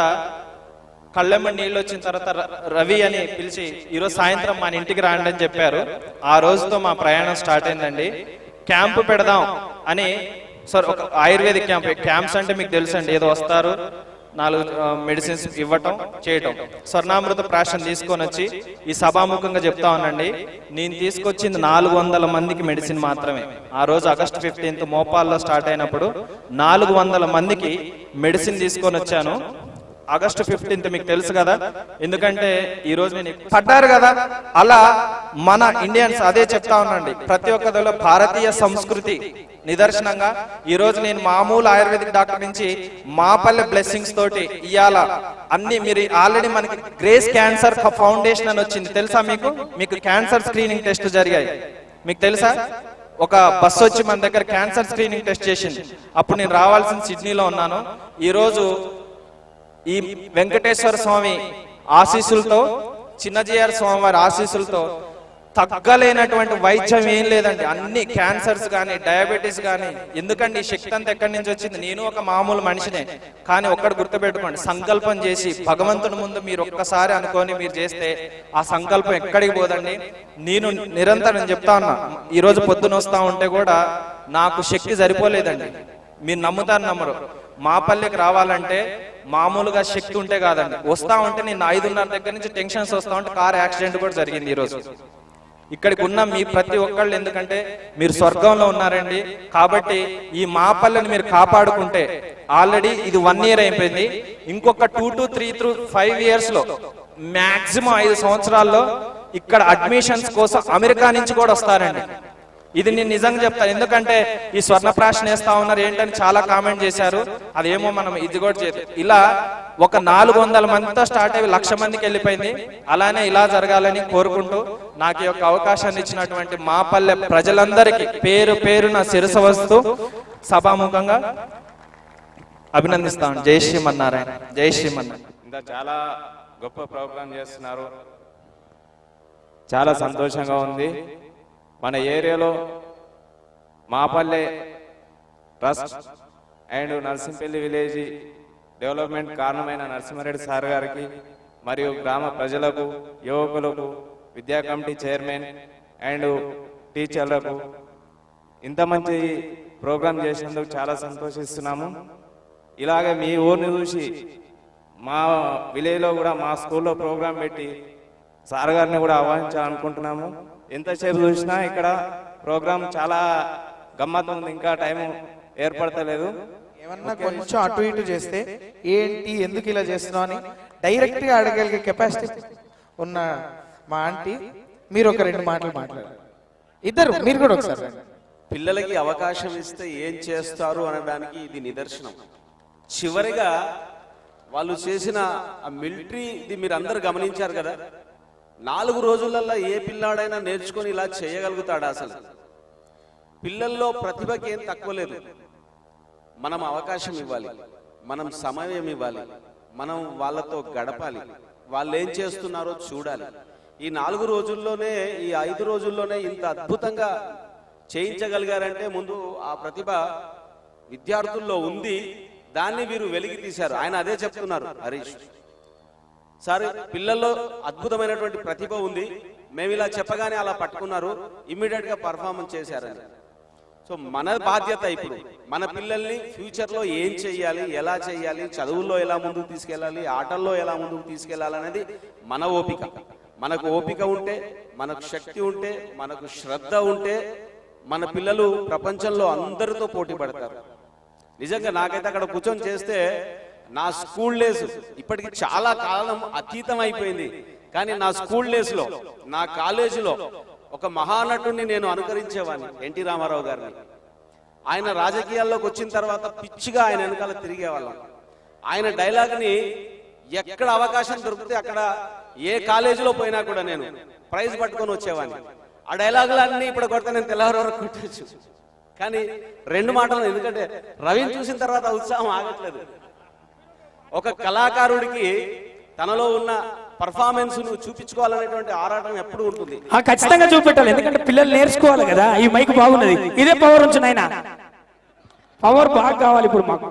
కళ్ళెమ్మ నీళ్ళు వచ్చిన తర్వాత రవి అని పిలిచి ఈరోజు సాయంత్రం మన ఇంటికి రాండి అని చెప్పారు. ఆ రోజుతో మా ప్రయాణం స్టార్ట్ అయిందండి. క్యాంపు పెడదాం అని, సార్ ఒక ఆయుర్వేదిక్ క్యాంప్స్ అంటే మీకు తెలుసండి, ఏదో వస్తారు 4 మెడిసిన్స్ ఇవ్వటం చేయటం. స్వర్ణామృత ప్రాశన తీసుకొని వచ్చి ఈ సభాముఖంగా చెప్తా ఉన్నాండి, నేను తీసుకొచ్చింది 400 మందికి మెడిసిన్ మాత్రమే. ఆ రోజు August 15th మోపాల్లో స్టార్ట్ అయినప్పుడు 400 మందికి మెడిసిన్ తీసుకొని వచ్చాను. August 15th మీకు తెలుసు కదా, ఎందుకంటే ఈ రోజు నేను పడ్డారు కదా. అలా మన ఇండియన్స్ అదే చెప్తా ఉన్నాండి, ప్రతి ఒక్కరిలో భారతీయ సంస్కృతి నిదర్శనంగా ఈ రోజు నేను మామూలు ఆయుర్వేదిక్ డాక్టర్ నుంచి మాపల్లె బ్లెస్సింగ్స్ తోటి ఇవాళ అన్ని మీరు ఆల్రెడీ మనకి గ్రేస్ క్యాన్సర్ ఫౌండేషన్ అని వచ్చింది తెలుసా మీకు? మీకు క్యాన్సర్ స్క్రీనింగ్ టెస్ట్ జరిగాయి మీకు తెలుసా? ఒక బస్సు వచ్చి మన దగ్గర క్యాన్సర్ స్క్రీనింగ్ టెస్ట్ చేసింది. అప్పుడు నేను రావాల్సిన సిడ్నీలో ఉన్నాను. ఈరోజు ఈ వెంకటేశ్వర స్వామి ఆశీస్సులతో, చిన్నజీయర్ స్వామి వారి ఆశీస్సులతో తగ్గలేనటువంటి వైద్యం ఏం లేదండి. అన్ని క్యాన్సర్స్ కానీ డయాబెటీస్ కానీ. ఎందుకండి ఈ శక్తి అంతా ఎక్కడి నుంచి వచ్చింది? నేను ఒక మామూలు మనిషినే, కానీ ఒక్కడు గుర్తుపెట్టుకోండి, సంకల్పం చేసి భగవంతుని ముందు మీరు ఒక్కసారి అనుకొని మీరు చేస్తే ఆ సంకల్పం ఎక్కడికి పోదండి. నేను నిరంతరం చెప్తా ఉన్నా, ఈరోజు పొద్దున వస్తా ఉంటే కూడా నాకు శక్తి సరిపోలేదండి. మీరు నమ్ముతారు నమ్మరు, మాపల్లెకి రావాలంటే మామూలుగా శక్తి ఉంటే కాదండి. వస్తా ఉంటే నేను 5:30 దగ్గర నుంచి టెన్షన్స్ వస్తా ఉంటే కార్ యాక్సిడెంట్ కూడా జరిగింది. ఈరోజు ఇక్కడికి ఉన్న మీ ప్రతి ఒక్కళ్ళు, ఎందుకంటే మీరు స్వర్గంలో ఉన్నారండి. కాబట్టి ఈ మాపల్లెని మీరు కాపాడుకుంటే, ఆల్రెడీ ఇది 1 year అయిపోయింది, ఇంకొక 2 to 3 to 5 years లో మాక్సిమం 5 సంవత్సరాల్లో ఇక్కడ అడ్మిషన్స్ కోసం అమెరికా నుంచి కూడా వస్తారండి. ఇది నేను నిజంగా చెప్తాను, ఎందుకంటే ఈ స్వర్ణప్రాశన వేస్తా ఉన్నారు ఏంటని చాలా కామెంట్ చేశారు. అదేమో మనం ఇది కూడా చేయదు. ఇలా ఒక 400 మందితో స్టార్ట్ అయ్యి 1,00,000 మందికి వెళ్ళిపోయింది. అలానే ఇలా జరగాలని కోరుకుంటూ నాకు ఈ యొక్క అవకాశాన్ని ఇచ్చినటువంటి మాపల్లె ప్రజలందరికీ పేరు పేరున శిరస వస్తూ సభాముఖంగా అభినందిస్తాను. జై శ్రీమన్నారాయణ, జై శ్రీమన్నారాయణ. ఇంకా చాలా గొప్ప ప్రోగ్రాం చేస్తున్నారు, చాలా సంతోషంగా ఉంది. మన ఏరియాలో మాపల్లె trust and Narsimpalli village development కారణమైన నరసింహారెడ్డి సార్ గారికి మరియు గ్రామ ప్రజలకు, యువకులకు, విద్యా కమిటీ చైర్మన్ అండ్ టీచర్లకు ఇంత మంచి ప్రోగ్రాం చేసినందుకు చాలా సంతోషిస్తున్నాము. ఇలాగే మీ ఊరిని చూసి మా విలేజ్లో కూడా మా స్కూల్లో ప్రోగ్రాం పెట్టి సార్ గారిని కూడా ఆహ్వానించాలనుకుంటున్నాము. ఎంతసేపు చూసినా ఇక్కడ ప్రోగ్రాం చాలా గమ్మత్తు ఉంది, ఇంకా టైం ఏర్పడతలేదు. ఏమన్నా కొంచెం అటు ఇటు చేస్తే ఏంటి ఎందుకు ఇలా చేస్తున్నావు అని డైరెక్ట్ గా అడగలిగే కెపాసిటీ ఉన్న మా ఆంటీ మీరు ఒక 2 మాటలు మాట్లాడారు. ఇద్దరు మీరు కూడా ఒకసారి. పిల్లలకి అవకాశం ఇస్తే ఏం చేస్తారు అనడానికి ఇది నిదర్శనం. చివరిగా వాళ్ళు చేసిన ఆ మిలిటరీది మీరు అందరు గమనించారు కదా, 4 రోజులలో ఏ పిల్లాడైనా నేర్చుకొని ఇలా చేయగలుగుతాడా? అసలు పిల్లల్లో ప్రతిభకి ఏం తక్కువ లేదు. మనం అవకాశం ఇవ్వాలి, మనం సమయం ఇవ్వాలి, మనం వాళ్ళతో గడపాలి, వాళ్ళు ఏం చేస్తున్నారో చూడాలి. ఈ 4 రోజుల్లోనే, ఈ 5 రోజుల్లోనే ఇంత అద్భుతంగా చేయించగలిగారంటే ముందు ఆ ప్రతిభ విద్యార్థుల్లో ఉంది, దాన్ని వీరు వెలికి తీశారు. ఆయన అదే చెప్తున్నారు హరీష్ సార్, పిల్లల్లో అద్భుతమైనటువంటి ప్రతిభ ఉంది, మేము ఇలా చెప్పగానే అలా పట్టుకున్నారు, ఇమ్మీడియట్ గా పర్ఫార్మెన్స్ చేశారని. సో మన బాధ్యత ఇప్పుడు మన పిల్లల్ని ఫ్యూచర్లో ఏం చెయ్యాలి, ఎలా చెయ్యాలి, చదువుల్లో ఎలా ముందుకు తీసుకెళ్ళాలి, ఆటల్లో ఎలా ముందుకు తీసుకెళ్ళాలి అనేది మన ఓపిక. మనకు ఓపిక ఉంటే, మనకు శక్తి ఉంటే, మనకు శ్రద్ధ ఉంటే మన పిల్లలు ప్రపంచంలో అందరితో పోటీ పడతారు. నిజంగా నాకైతే అక్కడ కూర్చొని చేస్తే నా స్కూల్ డేస్ ఇప్పటికి చాలా కాలం అతీతం అయిపోయింది, కానీ నా స్కూల్ డేస్ లో, నా కాలేజీలో ఒక మహానటుడిని నేను అనుకరించేవాడిని, ఎన్టీ రామారావు గారిని. ఆయన రాజకీయాల్లోకి వచ్చిన తర్వాత పిచ్చిగా ఆయన వెనకాల తిరిగేవాళ్ళం. ఆయన డైలాగ్ని ఎక్కడ అవకాశం దొరికితే అక్కడ ఏ కాలేజీలో పోయినా కూడా నేను ప్రైజ్ పట్టుకొని వచ్చేవాడిని. ఆ డైలాగులన్నీ ఇప్పుడు కొడితే నేను తెల్లవారు వరకు కొట్టచ్చు, కానీ 2 మాటలు, ఎందుకంటే రవిని చూసిన తర్వాత ఉత్సాహం ఆగట్లేదు. ఒక కళాకారుడికి తనలో ఉన్న పర్ఫార్మెన్స్ ను చూపించుకోవాలనేటువంటి ఆరాటం ఎప్పుడు ఉంటుంది. ఖచ్చితంగా చూపెట్టాలి, ఎందుకంటే పిల్లలు నేర్చుకోవాలి కదా. ఈ మైక్ బాగున్నది, ఇదే పవర్ ఉంచు నాయనా, పవర్ బాగా కావాలి ఇప్పుడు మాకు.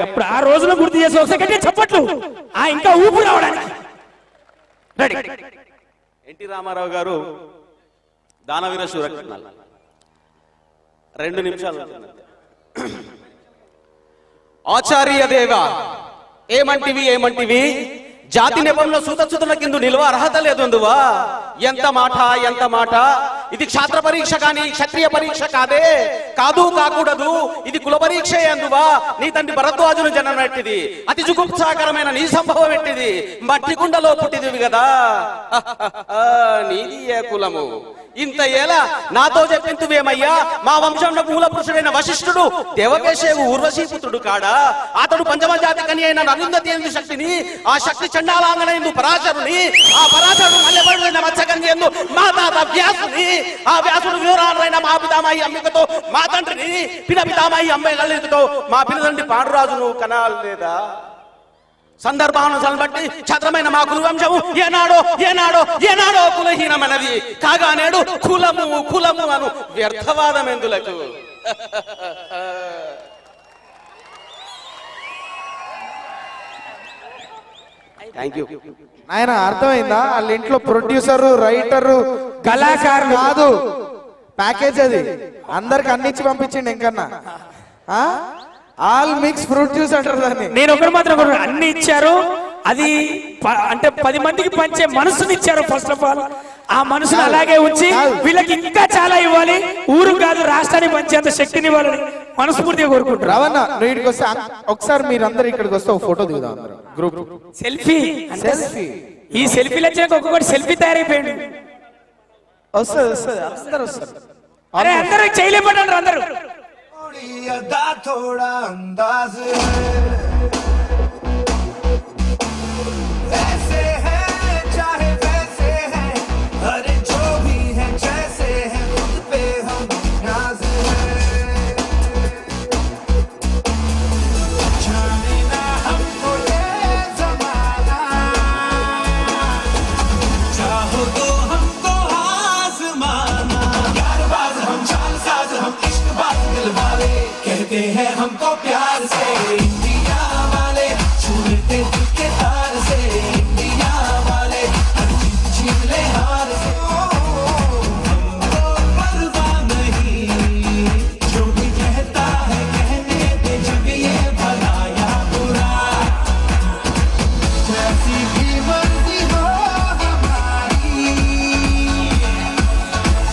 అప్పుడు ఆ రోజులో గుర్తు చేసి ఒకసారి చెప్పట్లు ఇంకా ఊపు రావడానికి. ఎన్టీ రామారావు గారు దానవీర శూరకర్ణాలు 2 నిమిషాలు. ఆచార్య దేవ ఏమంటివి జాతి నెపంలో సూతచుతుల కింద నిల్వ అర్హత లేదుందువా. ఎంత మాట, ఇది క్షాత్ర పరీక్ష కానీ క్షత్రియ పరీక్ష కాదే, కాకూడదు, ఇది కుల పరీక్ష ఎందువా. నీ తండ్రి భరద్వాజును జన్మనెట్టిది, అతి జుగుప్సాకరమైన నీ సంభవం ఎట్టిది, మట్టి కుండలో పుట్టిదివి కదా. నీది ఏ కులము, ఇంత ఏలా నాతో చెప్పింతువేమయ్యా. మా వంశంలో మూల పురుషుడైన వశిష్ఠుడు దేవకేశవు ఊర్వశీపుత్రుడు కాడా. అతడు పంచమజాతి కని అయిన అరుంధతి ఎందు శక్తిని, ఆ శక్తి చండాలాంగన ఎందు పరాశరుని, ఆ పరాశరుడు మల్లెపడులైన మత్స్యగంధి ఎందు మా తాత వ్యాసుని, ఆ వ్యాసుడు వివరాలైన మా పితామహి అంబికతో మా తండ్రిని, పితామహి అంబికతో మా పినతండ్రి పాండురాజును కనాలేదా. సందర్భానుసారం బట్టి ఛత్రమైన మా కులవంశము ఏనాడో కులహీనమైనది కాగా నేడు కులము అను వ్యర్థవాదం ఎందులకు. Thank you. ఆయన అర్థమైందా? వాళ్ళ ఇంట్లో ప్రొడ్యూసరు, రైటరు, కళాకారులు కాదు, ప్యాకేజ్ అది అందరికి అన్నిచ్చి పంపించండి. ఇంకన్నా ఆల్ మిక్స్ ఫ్రూట్ జ్యూస్ అంటారు దాన్ని. నేను ఒకటి మాత్రం అన్ని ఇచ్చారు, అది అంటే 10 మందికి పంచే మనసుని ఇచ్చారు. ఫస్ట్ ఆఫ్ ఆల్ ఆ మనసును అలాగే ఉంచి వీళ్ళకి ఇంకా చాలా ఇవ్వాలి, ఊరు కాదు రాష్ట్రానికి పంచేంత శక్తిని ఇవ్వాలని మనస్ఫూర్తిగా కోరుకుంటారు. రావన్న నువ్వు ఇక్కడికి వస్తే ఒకసారి మీరందరూ ఇక్కడికి వస్తే ఒక ఫోటో దిగుదాం అందరూ గ్రూప్ సెల్ఫీ. ఈ సెల్ఫీలు వచ్చాక ఒక్కొక్కటి సెల్ఫీ తయారైపోయింది. వస్తుంది అందరూ వస్తారు. అరే అందరూ చేయలేపండి అందరూ. थोड़ा अंदाज ऐसे है चाहे वैसे है, अरे जो भी है जैसे है, खुद पे हम नाज है। जाने ना हमको ये जमाना, चाहो तो हमको आजमाना। यारबाज हम, चालसाज हम, इश्कबाज दिलवाले, कहते हैं हमको प्यार से इंडिया वाले, छूते दिल के तार से इंडिया वाले, हर चीज छीन ले हार से। हमको परवाह नहीं जो भी कहता है कहने दे, जब ये भला या बुरा, जैसी भी मर्जी हो हमारी,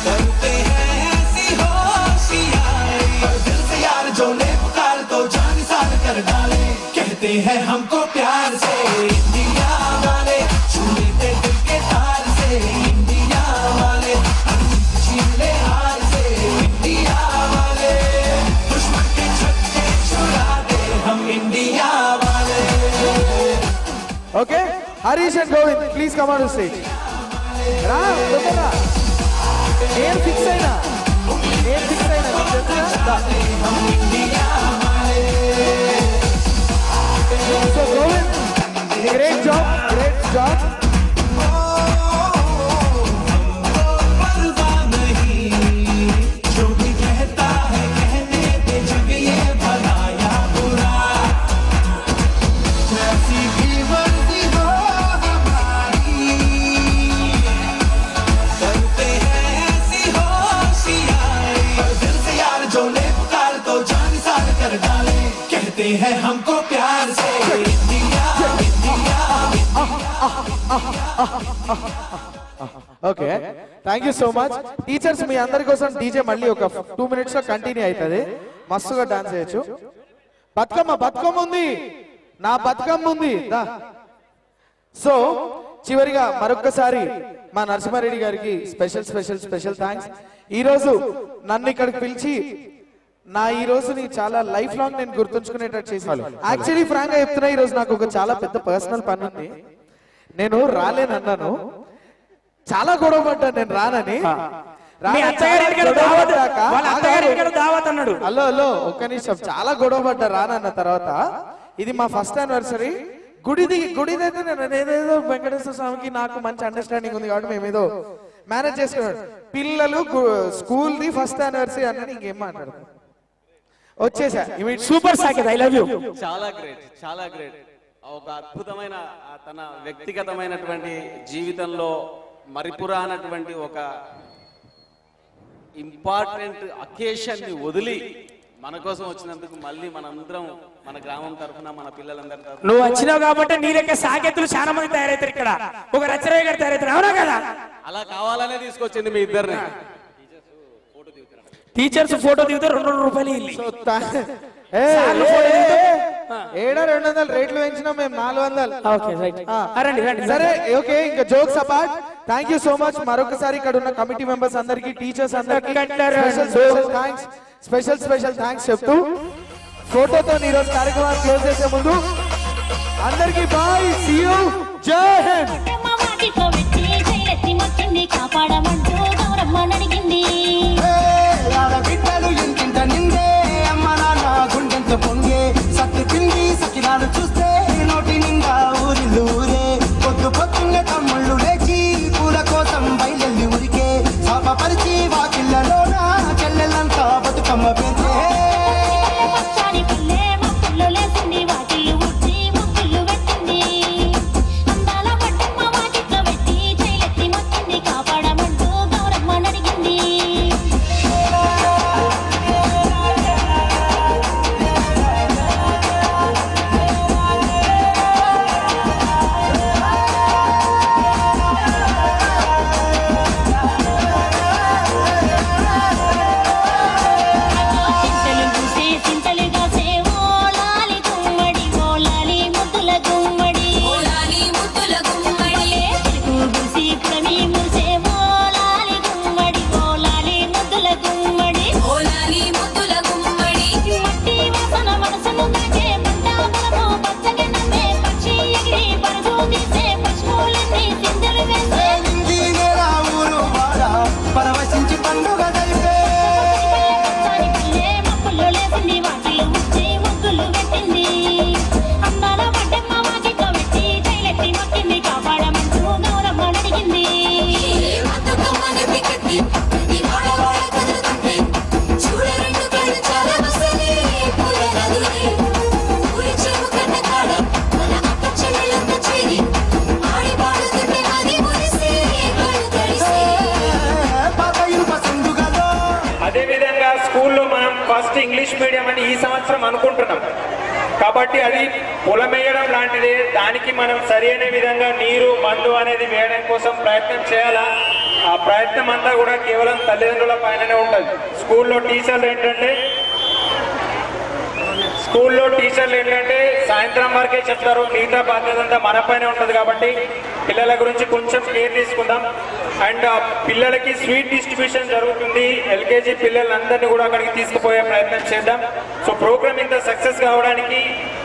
करते हैं ऐसी होशियारी। दिल से यार जो ले पुकार तो जान सार कर डाले, कहते हैं हमको प्यार से इंडिया वाले, छूते दिल के तार से इंडिया वाले, हर छीन ले हार से इंडिया वाले, दुश्मन के छक्के छुड़ा दे हम इंडिया वाले। Okay Harish and Govind please come on stage. రా తొందరగా. నేను ఫిక్స్ అయినా So Govind, great job. परवाह नहीं जो भी कहता है कहने दे, जब ये कहते हैं हमको प्यार से India India okay thank you so much teachers. మీ అందరి కోసం డీజే మళ్ళీ ఒక 2 minutes లో కంటిన్యూ అవుతుంది. మస్తుగా డాన్స్ చేయొచ్చు. బతుకమ్మ ఉంది, నా బతుకమ్మ ఉంది. సో చివరిగా మరొక్కసారి మా నరసింహారెడ్డి గారికి స్పెషల్ థ్యాంక్స్. ఈరోజు నన్ను ఇక్కడికి పిలిచి ఈ రోజుని చాలా లైఫ్ లాంగ్ నేను గుర్తుంచుకునేటట్టు చేశాను. యాక్చువల్లీ ఫ్రాంక్ గా చెప్తున్నా, ఈ రోజు నాకు ఒక చాలా పెద్ద పర్సనల్ పని ఉంది. నేను రాలేనన్నాను, చాలా గొడవ పడ్డాను నేను రానని. హలో ఒక్క నిమిషం, చాలా గొడవ పడ్డా రానన్న తర్వాత. ఇది మా ఫస్ట్ యానివర్సరీ. గుడిదైతే నేను ఏదేదో వెంకటేశ్వర స్వామికి నాకు మంచి అండర్స్టాండింగ్ ఉంది కాబట్టి మేమేదో మేనేజ్ చేసుకున్నాడు. పిల్లలు స్కూల్ది ఫస్ట్ యానివర్సరీ అన్నది ఇంకేం మాట్లాడతాం. వచ్చేసా super Saketh, I love you. చాలా గ్రేట్. ఒక అద్భుతమైన తన వ్యక్తిగతమైనటువంటి జీవితంలో మరిపురానటువంటి ఒక ఇంపార్టెంట్ అకేషన్ ని వదిలి మన కోసం వచ్చినందుకు మళ్ళీ మనందరం మన గ్రామం తరఫున మన పిల్లలందరి తరఫున నువ్వు వచ్చినావు కాబట్టి నీ లెక్క సాకేతులు చాలా మంది తయారవుతారు. ఇక్కడ ఒక రచరయ్య గారు తయారవుతారు, అవునా కదా? అలా కావాలనే తీసుకొచ్చింది మీ ఇద్దరిని. టీచర్స్ ఫోటో దిగుతారు, 200 రూపాయలు ఇల్లు. 200 రేట్లు పెంచినా మేము 400. సరే ఓకే, ఇంకా jokes apart. Thank you so much. మరొకసారి ఇక్కడ ఉన్న కమిటీ మెంబర్స్ అందరికి, టీచర్స్ అందరికి స్పెషల్ థ్యాంక్స్ చెప్తూ ఫోటోతో ఈరోజు కార్యక్రమాన్ని క్లోజ్ చేసే ముందు అందరికి బాయ్, సీ యూ, జై హింద్. కాపాడమంటూ గౌరమ్మని అడిగింది. బిడ్డలు ఇంటింట నిందే, అమ్మ నాన్న గుండెంత పొంగే, సత్తు పిండి సకినాలు చూస్తే నోటి నిండా ఊరిల్లూరే. పొద్దున్నే తమ్ముళ్ళు లేచి పూల కోసం బయలెల్లి ఉరికే, శాపపరిచి వాకిళ్ళలోన చెల్లెలంతా బతుకమ్మ పెంచే. పచ్చాని పిల్లే మక్కుల్లో లేసింది, వాకిళ్ళు ఉట్టి ముక్కుళ్ళు పెట్టింది. అందాల పట్టమ్మ వాకిట్లో పెట్టి చేయెత్తి మొక్కింది, కాపాడమంటూ గౌరమ్మని అడిగింది. పరవశించి పండుగ జరిపే. మక్కుల్లో లేసింది, వాకిళ్ళు ఉట్టి ముగ్గులు పెట్టింది. అందాల పట్టమ్మ వాకిట్లో పెట్టి చేయెత్తి మొక్కింది, కాపాడమంటూ గౌరమ్మని అడిగింది. అదేవిధంగా స్కూల్లో మనం ఫస్ట్ ఇంగ్లీష్ మీడియం అని ఈ సంవత్సరం అనుకుంటున్నాం కాబట్టి అది పొలమేయడం లాంటిది. దానికి మనం సరైన విధంగా నీరు మందు అనేది వేయడం కోసం ప్రయత్నం చేయాలా. ఆ ప్రయత్నం అంతా కూడా కేవలం తల్లిదండ్రుల పైననే ఉంటుంది. స్కూల్లో టీచర్లు ఏంటంటే సాయంత్రం వరకే చెప్తారు, మిగతా బాధ్యత అంతా మన పైన ఉంటుంది. కాబట్టి పిల్లల గురించి కొంచెం కేర్ తీసుకుందాం. అండ్ పిల్లలకి స్వీట్ డిస్ట్రిబ్యూషన్ జరుగుతుంది. ఎల్కేజీ పిల్లలందరినీ కూడా అక్కడికి తీసుకుపోయే ప్రయత్నం చేద్దాం. సో ప్రోగ్రామ్ ఇంత సక్సెస్ కావడానికి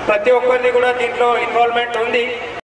ప్రతి ఒక్కరిది కూడా దీంట్లో ఇన్వాల్వ్మెంట్ ఉంది.